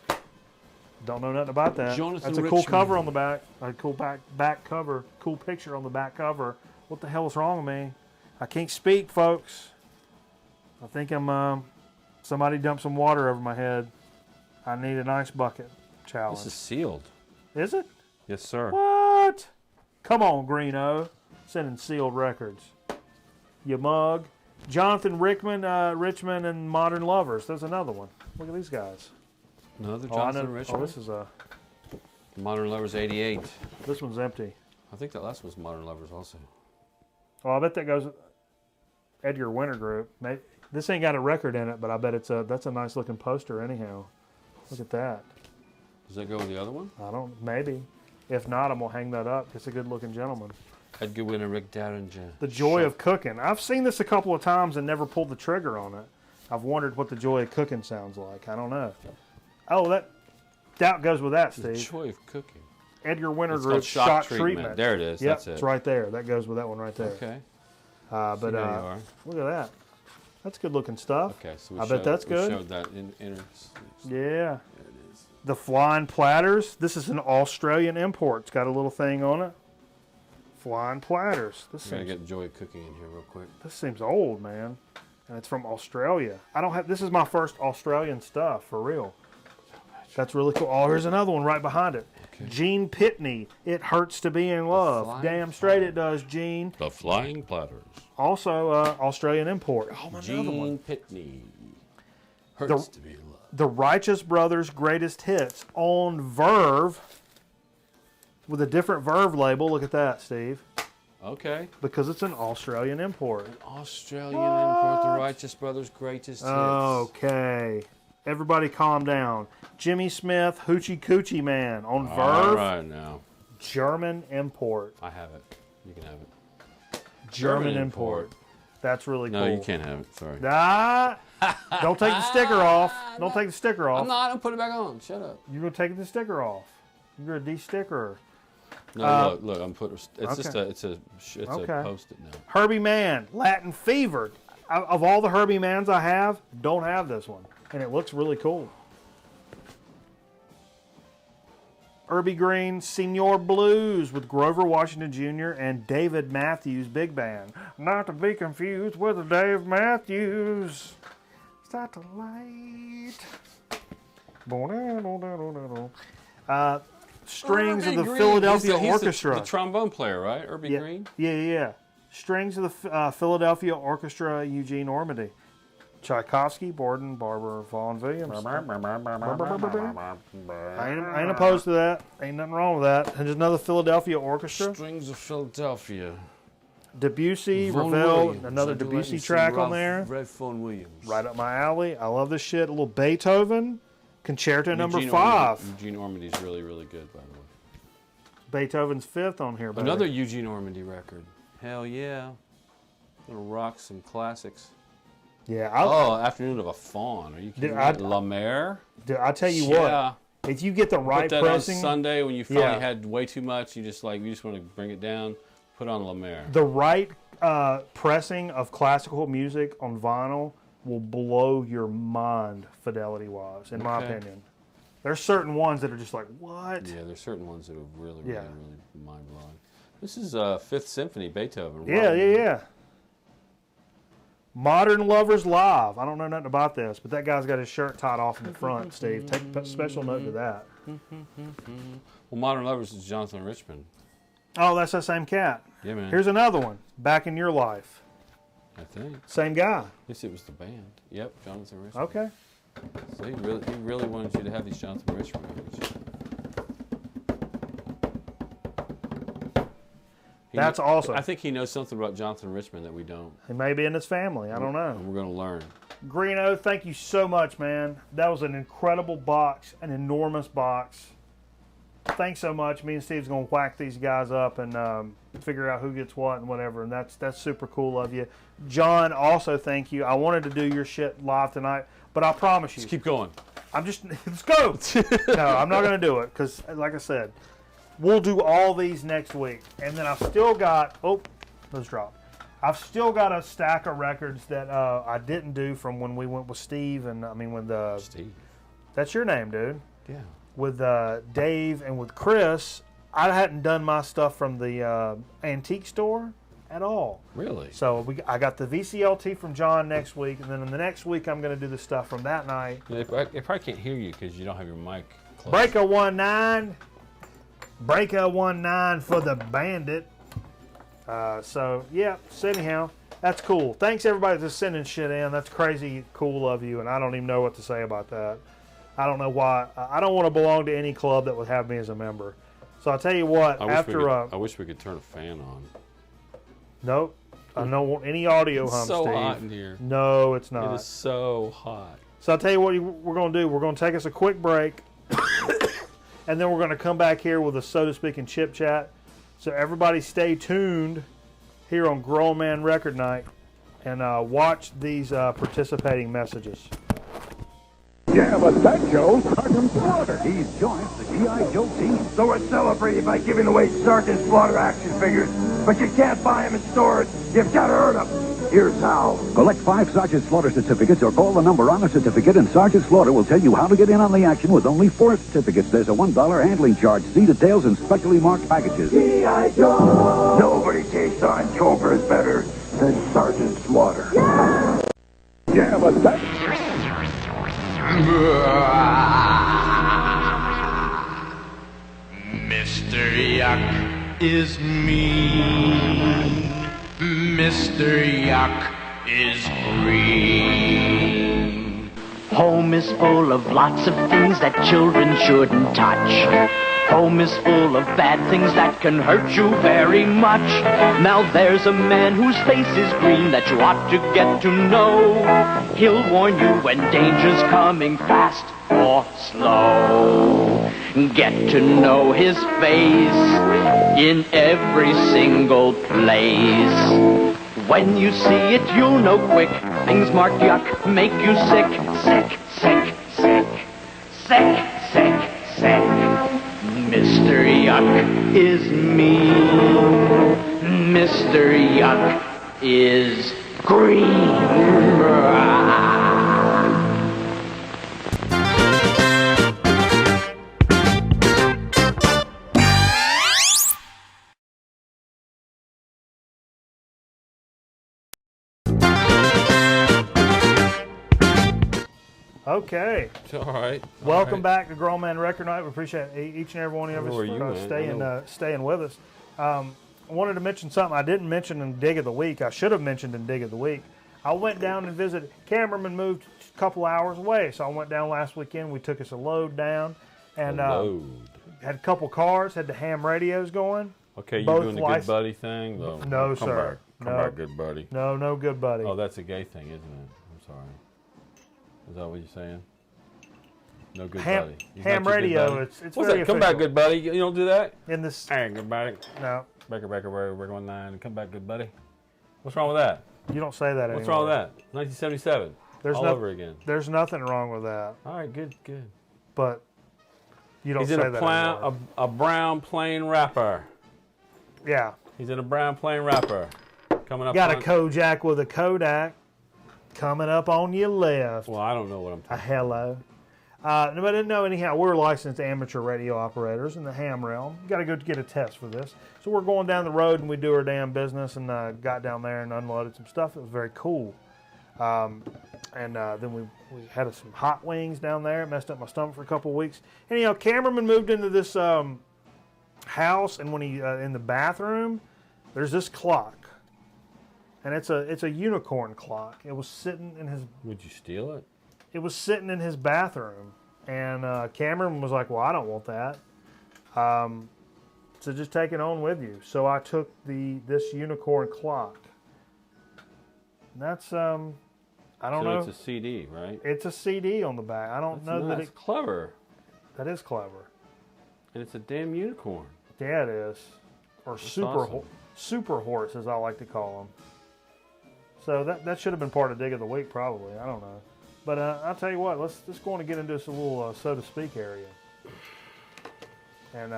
Don't know nothing about that. Jonathan That's a cool Richmond. cover on the back. A cool back cover. Cool picture on the back cover. What the hell is wrong with me? I can't speak, folks. I think I'm. Somebody dumped some water over my head. I need an ice bucket challenge. This is sealed. Is it? Yes, sir. What? Come on, Greeno. Sending sealed records. You mug. Jonathan Richmond and Modern Lovers. There's another one. Look at these guys. Another I Jonathan know. Richmond. Oh, this is a. Modern Lovers 88. This one's empty. I think that last one's Modern Lovers also. Oh, I bet that goes. Edgar Winter Group. Maybe, this ain't got a record in it, but I bet that's a nice looking poster anyhow. Look at that. Does that go with the other one? I don't. Maybe. If not, I'm gonna hang that up. It's a good looking gentleman. Edgar Winter, Rick Derringer. The Joy of Cooking. I've seen this a couple of times and never pulled the trigger on it. I've wondered what the Joy of Cooking sounds like. I don't know. Oh, that goes with that, The Steve. Joy of Cooking. Edgar Winter It's Group called Shock Treatment. Treatment. There it is. Yep, That's it. it's right there. That goes with that one right there. Okay. But there you are. look at that. That's good looking stuff. Okay, so we I bet that's good. We showed that in Yeah. There it is. The Flying Platters. This is an Australian import. It's got a little thing on it. Flying Platters. We're gonna get Joy of Cooking in here real quick. This seems old, man. And it's from Australia. I don't have. This is my first Australian stuff for real. That's really cool. Oh, here's another one right behind it. Okay. Gene Pitney. It Hurts to Be in Love. Flying Damn straight it does, Gene. The Flying Platters. Also, Australian import. Oh, another Gene one. Pitney. Hurts to be in love. The Righteous Brothers Greatest Hits on Verve with a different Verve label. Look at that, Steve. Okay. Because it's an Australian import. Australian import, the Righteous Brothers' greatest hits. Okay. Everybody calm down. Jimmy Smith, Hoochie Coochie Man on Verve. All right now. German import. I have it. You can have it. German import. That's really No, cool. you can't have it. Sorry. Ah, don't take the sticker off. Don't take the sticker off. I'm not. I'm putting it back on. Shut up. You're going to take the sticker off. You're a de-stickerer. No, look. I'm putting. It's okay. just a Okay. post-it now. Herbie Mann, Latin Fever. Of all the Herbie Manns I have, don't have this one. And it looks really cool. Irby Green, Senior Blues with Grover Washington Jr. and David Matthews Big Band. Not to be confused with Dave Matthews. Start the light. Strings of the Philadelphia He's Orchestra. the trombone player, right? Irby Yeah, Green? yeah. Strings of the Philadelphia Orchestra, Eugene Ormandy. Tchaikovsky, Borden, Barber, Vaughan Williams. I ain't opposed to that. Ain't nothing wrong with that. And there's another Philadelphia Orchestra. Strings of Philadelphia. Debussy, Vaughan Ravel, Williams. another I'd like Debussy to see track on Ralph there. Red Vaughan Williams. Right up my alley. I love this shit. A little Beethoven, Concerto number Eugene 5. Eugene Ormandy's really, really good, by the way. Beethoven's 5th on here, baby. Another Eugene Ormandy record. Hell yeah. Gonna rock some classics. Yeah. Afternoon of a Fawn. Are you kidding me? La Mer? I tell you what. If you get the right put that pressing, on Sunday when you finally had way too much, you just want to bring it down. Put on La Mer. The right pressing of classical music on vinyl will blow your mind fidelity-wise, in my opinion. There's certain ones that are just like, what? Yeah, there's certain ones that are really mind-blowing. This is Fifth Symphony, Beethoven. Yeah. Modern Lovers Live. I don't know nothing about this, but that guy's got his shirt tied off in the front, Steve. Take special note to that. Well, Modern Lovers is Jonathan Richman. Oh, that's that same cat. Yeah, man. Here's another one. Back in Your Life. I think. Same guy. At least it was the band. Yep, Jonathan Richman. Okay. So he really wanted you to have these Jonathan Richman records. That's awesome. I think he knows something about Jonathan Richman that we don't. He may be in his family. I don't know. And we're going to learn. Greeno, thank you so much, man. That was an incredible box, an enormous box. Thanks so much. Me and Steve's going to whack these guys up and figure out who gets what and whatever, and that's super cool of you. John, also thank you. I wanted to do your shit live tonight, but I promise you. Just keep going. Let's go. No, I'm not going to do it because, like I said, we'll do all these next week. And then I've still got, those dropped. I've still got a stack of records that I didn't do from when we went with Steve Steve. That's your name, dude. Yeah. With Dave and with Chris, I hadn't done my stuff from the antique store at all. Really? So I got the VCLT from John next week, and then in the next week I'm going to do the stuff from that night. Yeah, I probably can't hear you because you don't have your mic close. Breaker 19. Breaker 19 for the Bandit. So anyhow, that's cool. Thanks everybody for sending shit in. That's crazy cool of you, and I don't even know what to say about that. I don't know why. I don't want to belong to any club that would have me as a member. So I'll tell you what. I wish we could turn a fan on. Nope. I don't want any audio hum, so Steve. Hot in here. No, it's not. It is so hot. So I'll tell you what we're going to do. We're going to take us a quick break, and then we're going to come back here with a so to speak and chip chat. So everybody stay tuned here on Grown Man Record Night and watch these participating messages. Yeah, but that Joe, Sergeant Slaughter. He's joined the G.I. Joe team. So we're celebrating by giving away Sergeant Slaughter action figures. But you can't buy them in stores. You've got to earn them. Here's how. Collect 5 Sergeant Slaughter certificates or call the number on the certificate, and Sergeant Slaughter will tell you how to get in on the action with only 4 certificates. There's a $1 handling charge. See details in specially marked packages. G.I. Joe! Nobody takes on Cobras better than Sergeant Slaughter. Yeah, but that... Mr. Yuck is mean. Mr. Yuck is green. Home is full of lots of things that children shouldn't touch. Home is full of bad things that can hurt you very much. Now there's a man whose face is green that you ought to get to know. He'll warn you when danger's coming fast or slow. Get to know his face in every single place. When you see it, you'll know quick. Things marked yuck make you sick. Sick, sick, sick. Sick, sick, sick. Mr. Yuck is mean. Mr. Yuck is green. Okay. All right. Welcome back to Grown Man Record Night. We appreciate each and every one of us Where are you, for staying with us. I wanted to mention something I didn't mention in Dig of the Week. I should have mentioned in Dig of the Week. I went down and visited. Cameraman moved a couple hours away, so I went down last weekend. We took us a load down and had a couple cars, had the ham radios going. Okay, you're doing the good buddy thing? No, sir. Come back, good buddy. No good buddy. Oh, that's a gay thing, isn't it? I'm sorry. Is that what you're saying? No good buddy. Ham radio, it's What's very that? Come back, good buddy. You don't do that? In this. Hey, good buddy. No. Baker, we're going 9. Come back, good buddy. What's wrong with that? You don't say that anymore. What's wrong with that? 1977. All over again. There's nothing wrong with that. All right, good. But you don't He's say in that anymore. a brown plain wrapper. Yeah. He's in a brown plain wrapper. Coming up. Got a Kojak with a Kodak coming up on your left. Well, I don't know what I'm talking about. Hello. But no, anyhow, we're licensed amateur radio operators in the ham realm. You got to go get a test for this. So we're going down the road and we do our damn business and got down there and unloaded some stuff. It was very cool. And then we had some hot wings down there. It messed up my stomach for a couple of weeks. Anyhow, cameraman moved into this house, and when he in the bathroom, there's this clock. And it's a unicorn clock. It was sitting in his... Would you steal it? It was sitting in his bathroom, and Cameron was like, "Well, I don't want that, so just take it on with you." So I took this unicorn clock. And that's I don't know. So it's a CD, right? It's a CD on the back. I don't know that it's clever. That is clever. And it's a damn unicorn. Yeah, it is, or that's super awesome. super horse, as I like to call them. So that should have been part of Dig of the Week, probably. I don't know. But I'll tell you what, let's go on and get into this little so to speak area. And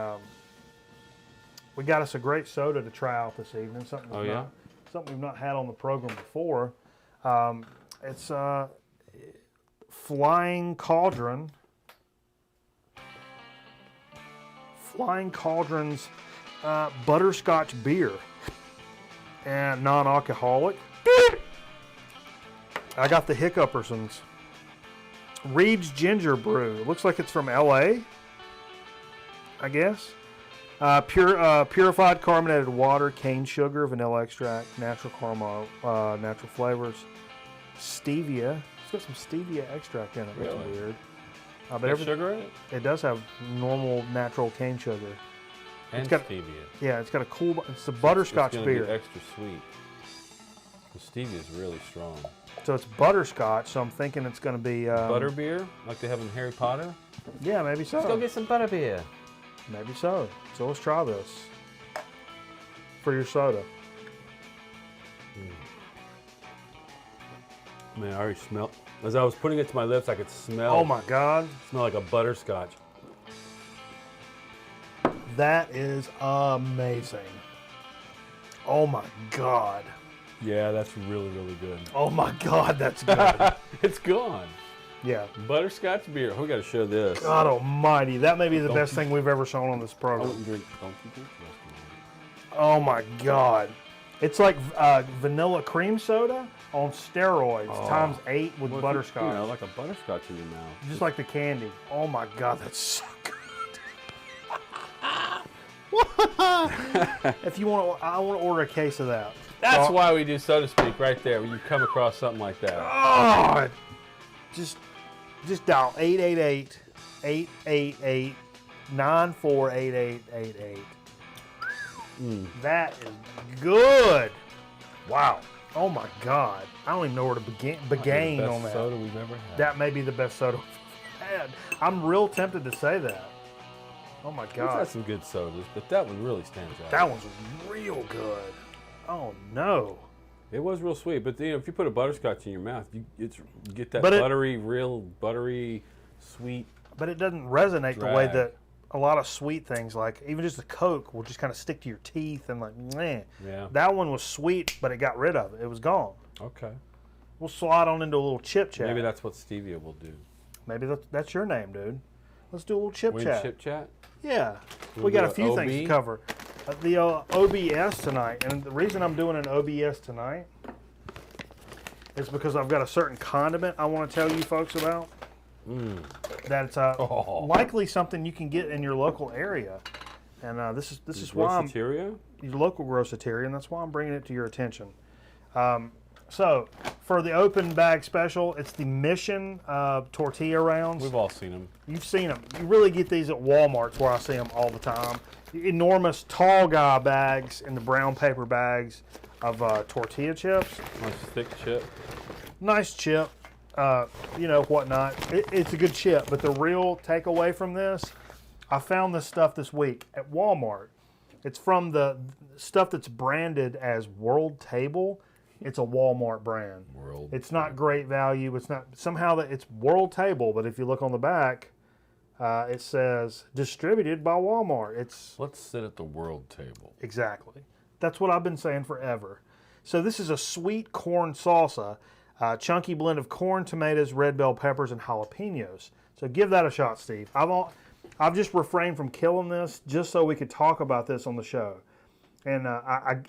we got us a great soda to try out this evening. Something we've not had on the program before. It's Flying Cauldron. Flying Cauldron's butterscotch beer and non-alcoholic. I got the Hiccupersons. Reed's Ginger Brew. It looks like it's from LA, I guess. Purified carbonated water, cane sugar, vanilla extract, natural caramel, natural flavors, stevia. It's got some stevia extract in it. That's weird. But sugar in it? It does have normal natural cane sugar. And it's got, stevia. Yeah, it's got a cool. It's a butterscotch it's beer. Be extra sweet. The stevia is really strong. So it's butterscotch, so I'm thinking it's going to be... butter beer? Like they have in Harry Potter? Yeah, maybe so. Let's go get some butter beer. Maybe so. So let's try this for your soda. Man, I already smell... As I was putting it to my lips, I could smell... Oh, my God. Smell like a butterscotch. That is amazing. Oh, my God. Yeah, that's really, really good. Oh my God, that's good. It's gone. Yeah. Butterscotch beer. We got to show this. God almighty. That may be the best thing we've ever shown on this program. Don't you drink Oh my God. It's like vanilla cream soda on steroids times 8 with butterscotch. You know, like a butterscotch in your mouth. Just like the candy. Oh my God, that's so good. If you want to, I want to order a case of that. That's why we do So to Speak right there, when you come across something like that. Oh, just dial 888-888-948888. That is good. Wow. Oh my God. I don't even know where to begin on that. Soda we've ever had. That may be the best soda we've had. I'm real tempted to say that. Oh my God. We've had some good sodas, but that one really stands out. That one's real good. Oh no! It was real sweet, but if you put a butterscotch in your mouth, you get that real buttery, sweet. But it doesn't resonate drag. the way that a lot of sweet things, like even just a Coke, will just kind of stick to your teeth and like, meh. Yeah. That one was sweet, but it got rid of it. It was gone. Okay. We'll slide on into a little chip chat. Maybe that's what stevia will do. Maybe that's your name, dude. Let's do a little chip chat. Chip chat? Yeah. We'll we got do a few OB? things to cover. The OBS tonight, and the reason I'm doing an OBS tonight is because I've got a certain condiment I want to tell you folks about. That's likely something you can get in your local area, and this is why I'm your local groceteria, and that's why I'm bringing it to your attention. So for the open bag special, it's the Mission tortilla rounds. We've all seen them. You've seen them. You really get these at Walmart's, where I see them all the time. Enormous tall guy bags in the brown paper bags of tortilla chips. Nice thick chip. Nice chip, whatnot. It's a good chip, but the real takeaway from this, I found this stuff this week at Walmart. It's from the stuff that's branded as World Table. It's a Walmart brand. World. It's not great value. It's not somehow that it's World Table, but if you look on the back, it says distributed by Walmart. Let's sit at the world table. Exactly. That's what I've been saying forever. So this is a sweet corn salsa, chunky blend of corn, tomatoes, red bell peppers, and jalapenos. So give that a shot, Steve. I've just refrained from killing this just so we could talk about this on the show. And I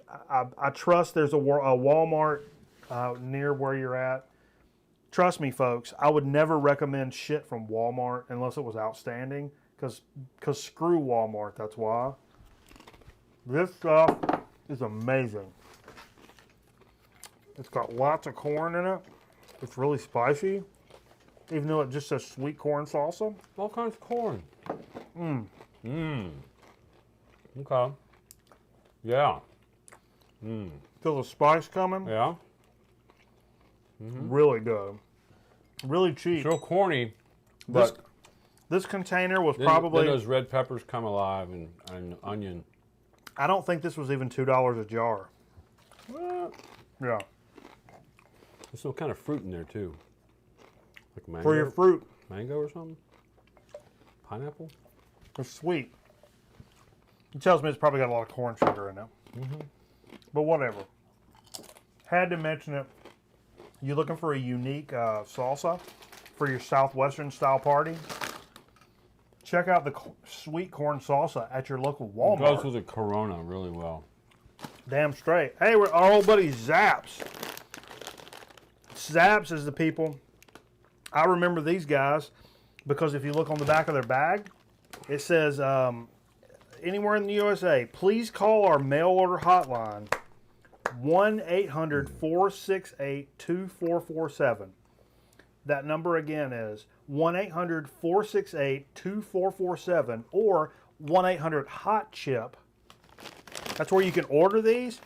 trust there's a Walmart near where you're at. Trust me, folks, I would never recommend shit from Walmart unless it was outstanding, because screw Walmart, that's why. This stuff is amazing. It's got lots of corn in it. It's really spicy, even though it just says sweet corn salsa. All kinds of corn. Okay. Yeah. Feel the spice coming? Yeah. Really good. Really cheap. It's real corny, but This container was then probably... those red peppers come alive and onion. I don't think this was even $2 a jar. Well, Yeah. there's some kind of fruit in there too. Like mango. For your fruit, Mango or something? Pineapple? it's sweet. It tells me it's probably got a lot of corn sugar in it. But whatever. Had to mention it. You looking for a unique salsa for your Southwestern style party? Check out the sweet corn salsa at your local It Walmart. goes with the Corona really well. Damn straight. Hey, we're our old buddy Zaps. Zaps is the people. I remember these guys because if you look on the back of their bag, it says anywhere in the USA, please call our mail order hotline 1-800-468-2447. That number again is 1-800-468-2447 or 1-800-HOT-CHIP. That's where you can order these.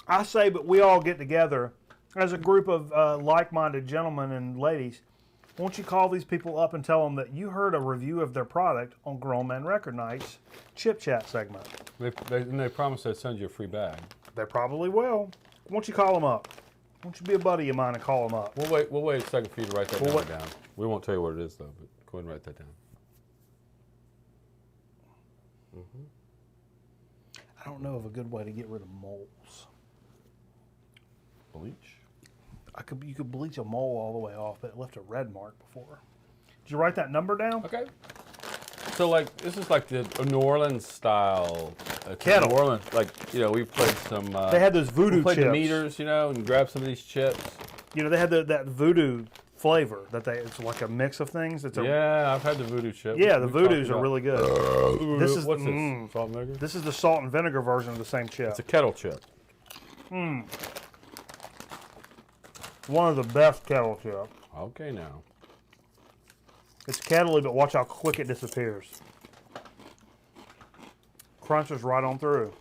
I say, but we all get together as a group of like-minded gentlemen and ladies. Won't you call these people up and tell them that you heard a review of their product on Grown Man Record Night's Chip Chat segment? They promised they'd send you a free bag. They probably will. Won't you call them up? Won't you be a buddy of mine and call them up? We'll wait a second for you to write that number down. We won't tell you what it is though, but go ahead and write that down. I don't know of a good way to get rid of moles. Bleach? You could bleach a mole all the way off, but it left a red mark before. Did you write that number down? Okay. So like this is like the New Orleans style Kettle. New Orleans, like we've played some. They had those voodoo we played chips. the meters, and grabbed some of these chips. They had that voodoo flavor it's like a mix of things. Yeah, I've had the voodoo chip. Yeah, the voodoos are really good. What's this? Salt and vinegar? This is the salt and vinegar version of the same chip. It's a kettle chip. One of the best kettle chips. Okay, now. It's kettly, but watch how quick it disappears. Crunches right on through.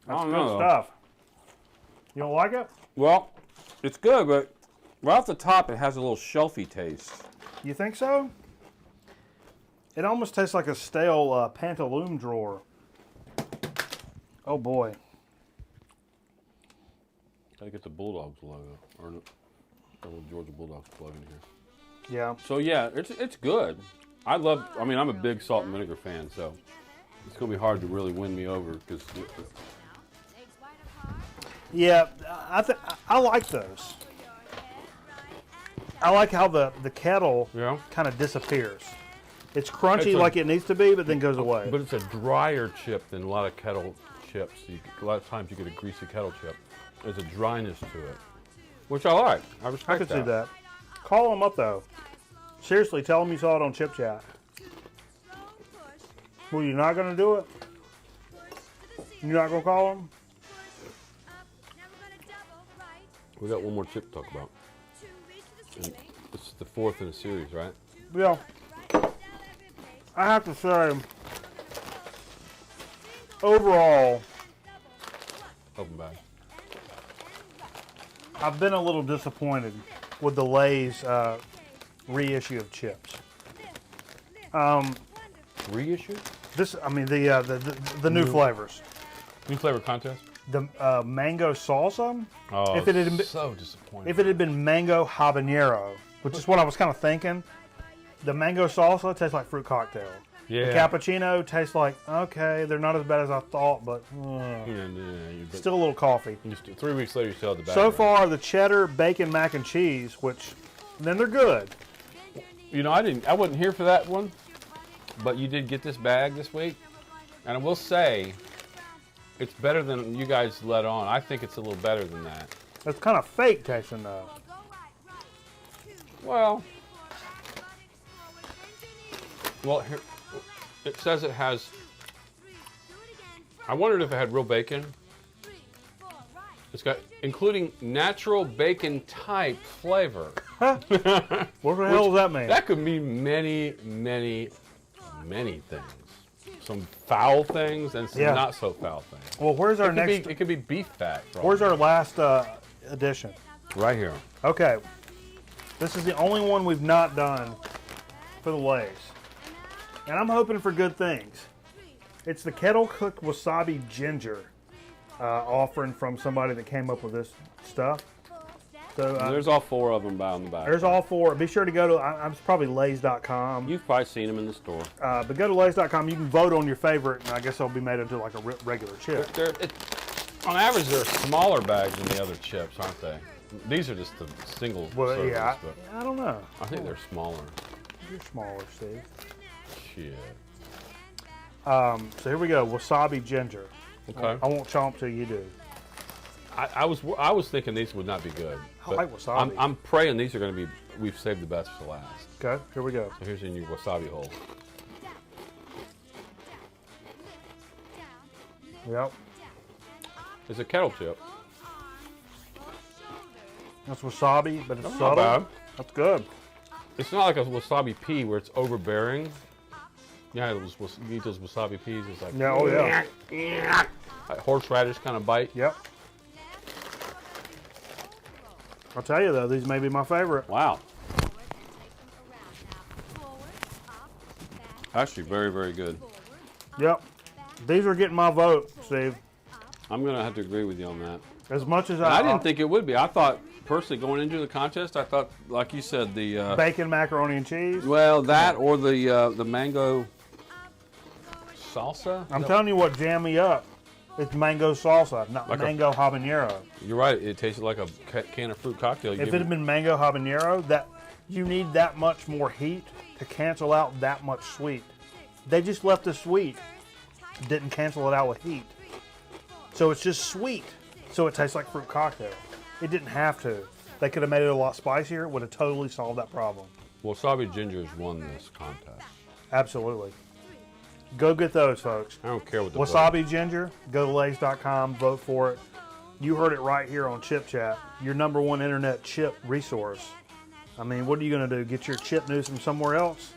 That's good stuff. You don't like it? Well, it's good, but right off the top, it has a little shelfy taste. You think so? It almost tastes like a stale pantaloon drawer. Oh boy. Gotta get the Bulldogs logo, or the little Georgia Bulldogs plug in here. Yeah. So yeah, it's good. I'm a big salt and vinegar fan, so it's gonna be hard to really win me over because. Yeah, I like those. I like how the kettle kind of disappears. It's crunchy like it needs to be, but then goes away. But it's a drier chip than a lot of kettle chips. A lot of times you get a greasy kettle chip. There's a dryness to it, which I like. I respect I can see that. Call them up though. Seriously, tell them you saw it on Chip Chat. Well, you're not going to do it? You're not going to call them? We got one more chip to talk about. And this is the fourth in a series, right? Yeah. I have to say, overall, Open bag. I've been a little disappointed with the Lay's reissue of chips. Reissue? The new flavors. New flavor contest? The mango salsa. Oh, if it had been, so disappointing. If it had been mango habanero, which is what I was kind of thinking, the mango salsa tastes like fruit cocktail. Yeah. The cappuccino tastes like, okay, they're not as bad as I thought, but still a little coffee. 3 weeks later, you still have the bag. So far, the cheddar, bacon, mac and cheese, which then they're good. You know, I wasn't here for that one, but you did get this bag this week, and I will say, it's better than you guys let on. I think it's a little better than that. It's kind of fake tasting though. Well, here, it says it has, I wondered if it had real bacon. It's got, including natural bacon type flavor. What the hell does that mean? That could mean many, many, many things. Some foul things and some not so foul things. Well, where's our next? It could be beef fat. Where's our last edition? Right here. Okay. This is the only one we've not done for the Lays. And I'm hoping for good things. It's the kettle cooked wasabi ginger offering from somebody that came up with this stuff. So there's all 4 of them down the back. There's all 4. Be sure to go to, I'm probably Lays.com. You've probably seen them in the store. But go to Lays.com. You can vote on your favorite, and I guess they'll be made into like a regular chip. On average, they're smaller bags than the other chips, aren't they? These are just the single servings, yeah, but I don't know. I think they're smaller. You're smaller, Steve. Shit. So here we go, wasabi ginger. Okay. I won't chomp till you do. I was thinking these would not be good. I like wasabi. I'm praying these are going to be. We've saved the best for last. Okay, here we go. So here's in your wasabi hole. Yep. It's a kettle chip. That's wasabi, but it's That's subtle. not bad. That's good. It's not like a wasabi pea where it's overbearing. Yeah, you eat those wasabi peas. It's like like horseradish kind of bite. Yep. I'll tell you though, these may be my favorite. Wow. Actually, very, very good. Yep. These are getting my vote, Steve. I'm going to have to agree with you on that. As much as I didn't think it would be. I thought, personally, going into the contest, I thought, like you said, the... bacon, macaroni, and cheese? Well, that or the mango salsa? I'm telling you what jammed me up. It's mango salsa, not Like mango habanero. You're right. It tasted like a can of fruit cocktail. If it had been mango habanero, you need that much more heat to cancel out that much sweet. They just left the sweet, didn't cancel it out with heat. So it's just sweet. So it tastes like fruit cocktail. It didn't have to. They could have made it a lot spicier. It would have totally solved that problem. Wasabi Ginger's won this contest. Absolutely. Go get those, folks. I don't care what the Wasabi Ginger, go to Lays.com, vote for it. You heard it right here on Chip Chat, your #1 internet chip resource. I mean, what are you going to do? Get your chip news from somewhere else?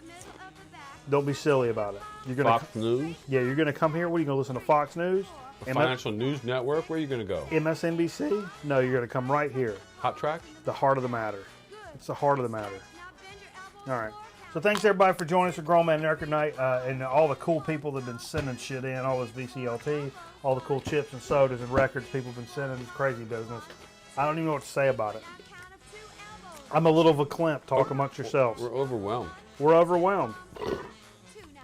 Don't be silly about it. You're going Fox News? Yeah, you're going to come here. What are you going to listen to Fox News? The Financial News Network? Where are you going to go? MSNBC? No, you're going to come right here. Hot Tracks? The heart of the matter. It's the heart of the matter. All right. So thanks everybody for joining us for Grown Man Nerd Night, and all the cool people that have been sending shit in, all this VCLT, all the cool chips and sodas and records people have been sending. It's crazy business. I don't even know what to say about it. I'm a little verklempt. Talk amongst yourselves. We're overwhelmed. We're overwhelmed.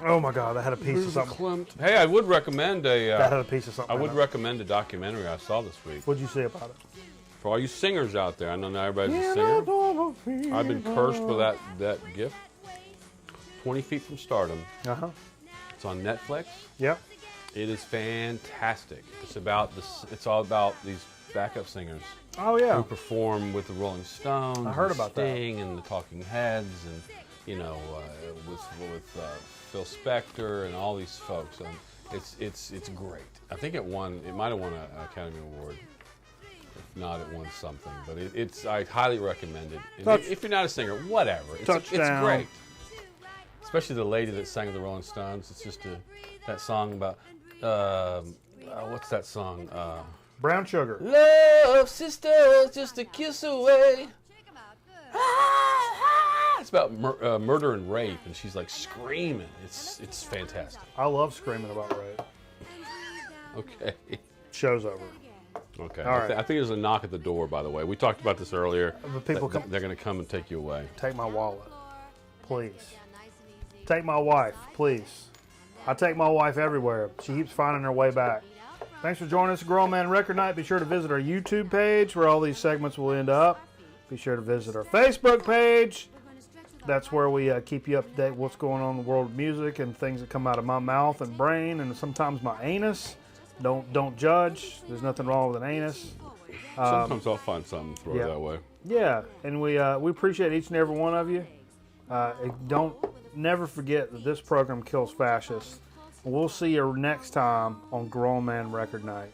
Oh my God, that had a piece of something. Hey, I would recommend that had a piece of something. I would recommend a documentary I saw this week. What'd you say about it? For all you singers out there, I know not everybody's a singer. I've been cursed with that gift. 20 Feet from Stardom. Uh-huh. It's on Netflix. Yep. It is fantastic. It's all about these backup singers. Oh yeah. Who perform with the Rolling Stones. I heard about Sting and the Talking Heads, and with Phil Spector and all these folks. It's great. I think it might have won an Academy Award. If not, it won something. But I highly recommend it. If you're not a singer, whatever. It's great. Especially the lady that sang the Rolling Stones. It's just that song about what's that song? Brown Sugar. Love, sisters, just a kiss away. It's about murder and rape, and she's like screaming. It's fantastic. I love screaming about rape. Okay. Show's over. Okay. All right. I think there's a knock at the door, by the way. We talked about this earlier. The people They're going to come and take you away. Take my wallet, please. Take my wife, please. I take my wife everywhere. She keeps finding her way back. Thanks for joining us at Grown Man Record Night. Be sure to visit our YouTube page where all these segments will end up. Be sure to visit our Facebook page. That's where we keep you up to date with what's going on in the world of music and things that come out of my mouth and brain and sometimes my anus. Don't judge. There's nothing wrong with an anus. Sometimes I'll find something and throw it that way. Yeah, and we appreciate each and every one of you. Never forget that this program kills fascists. We'll see you next time on Grown Man Record Night.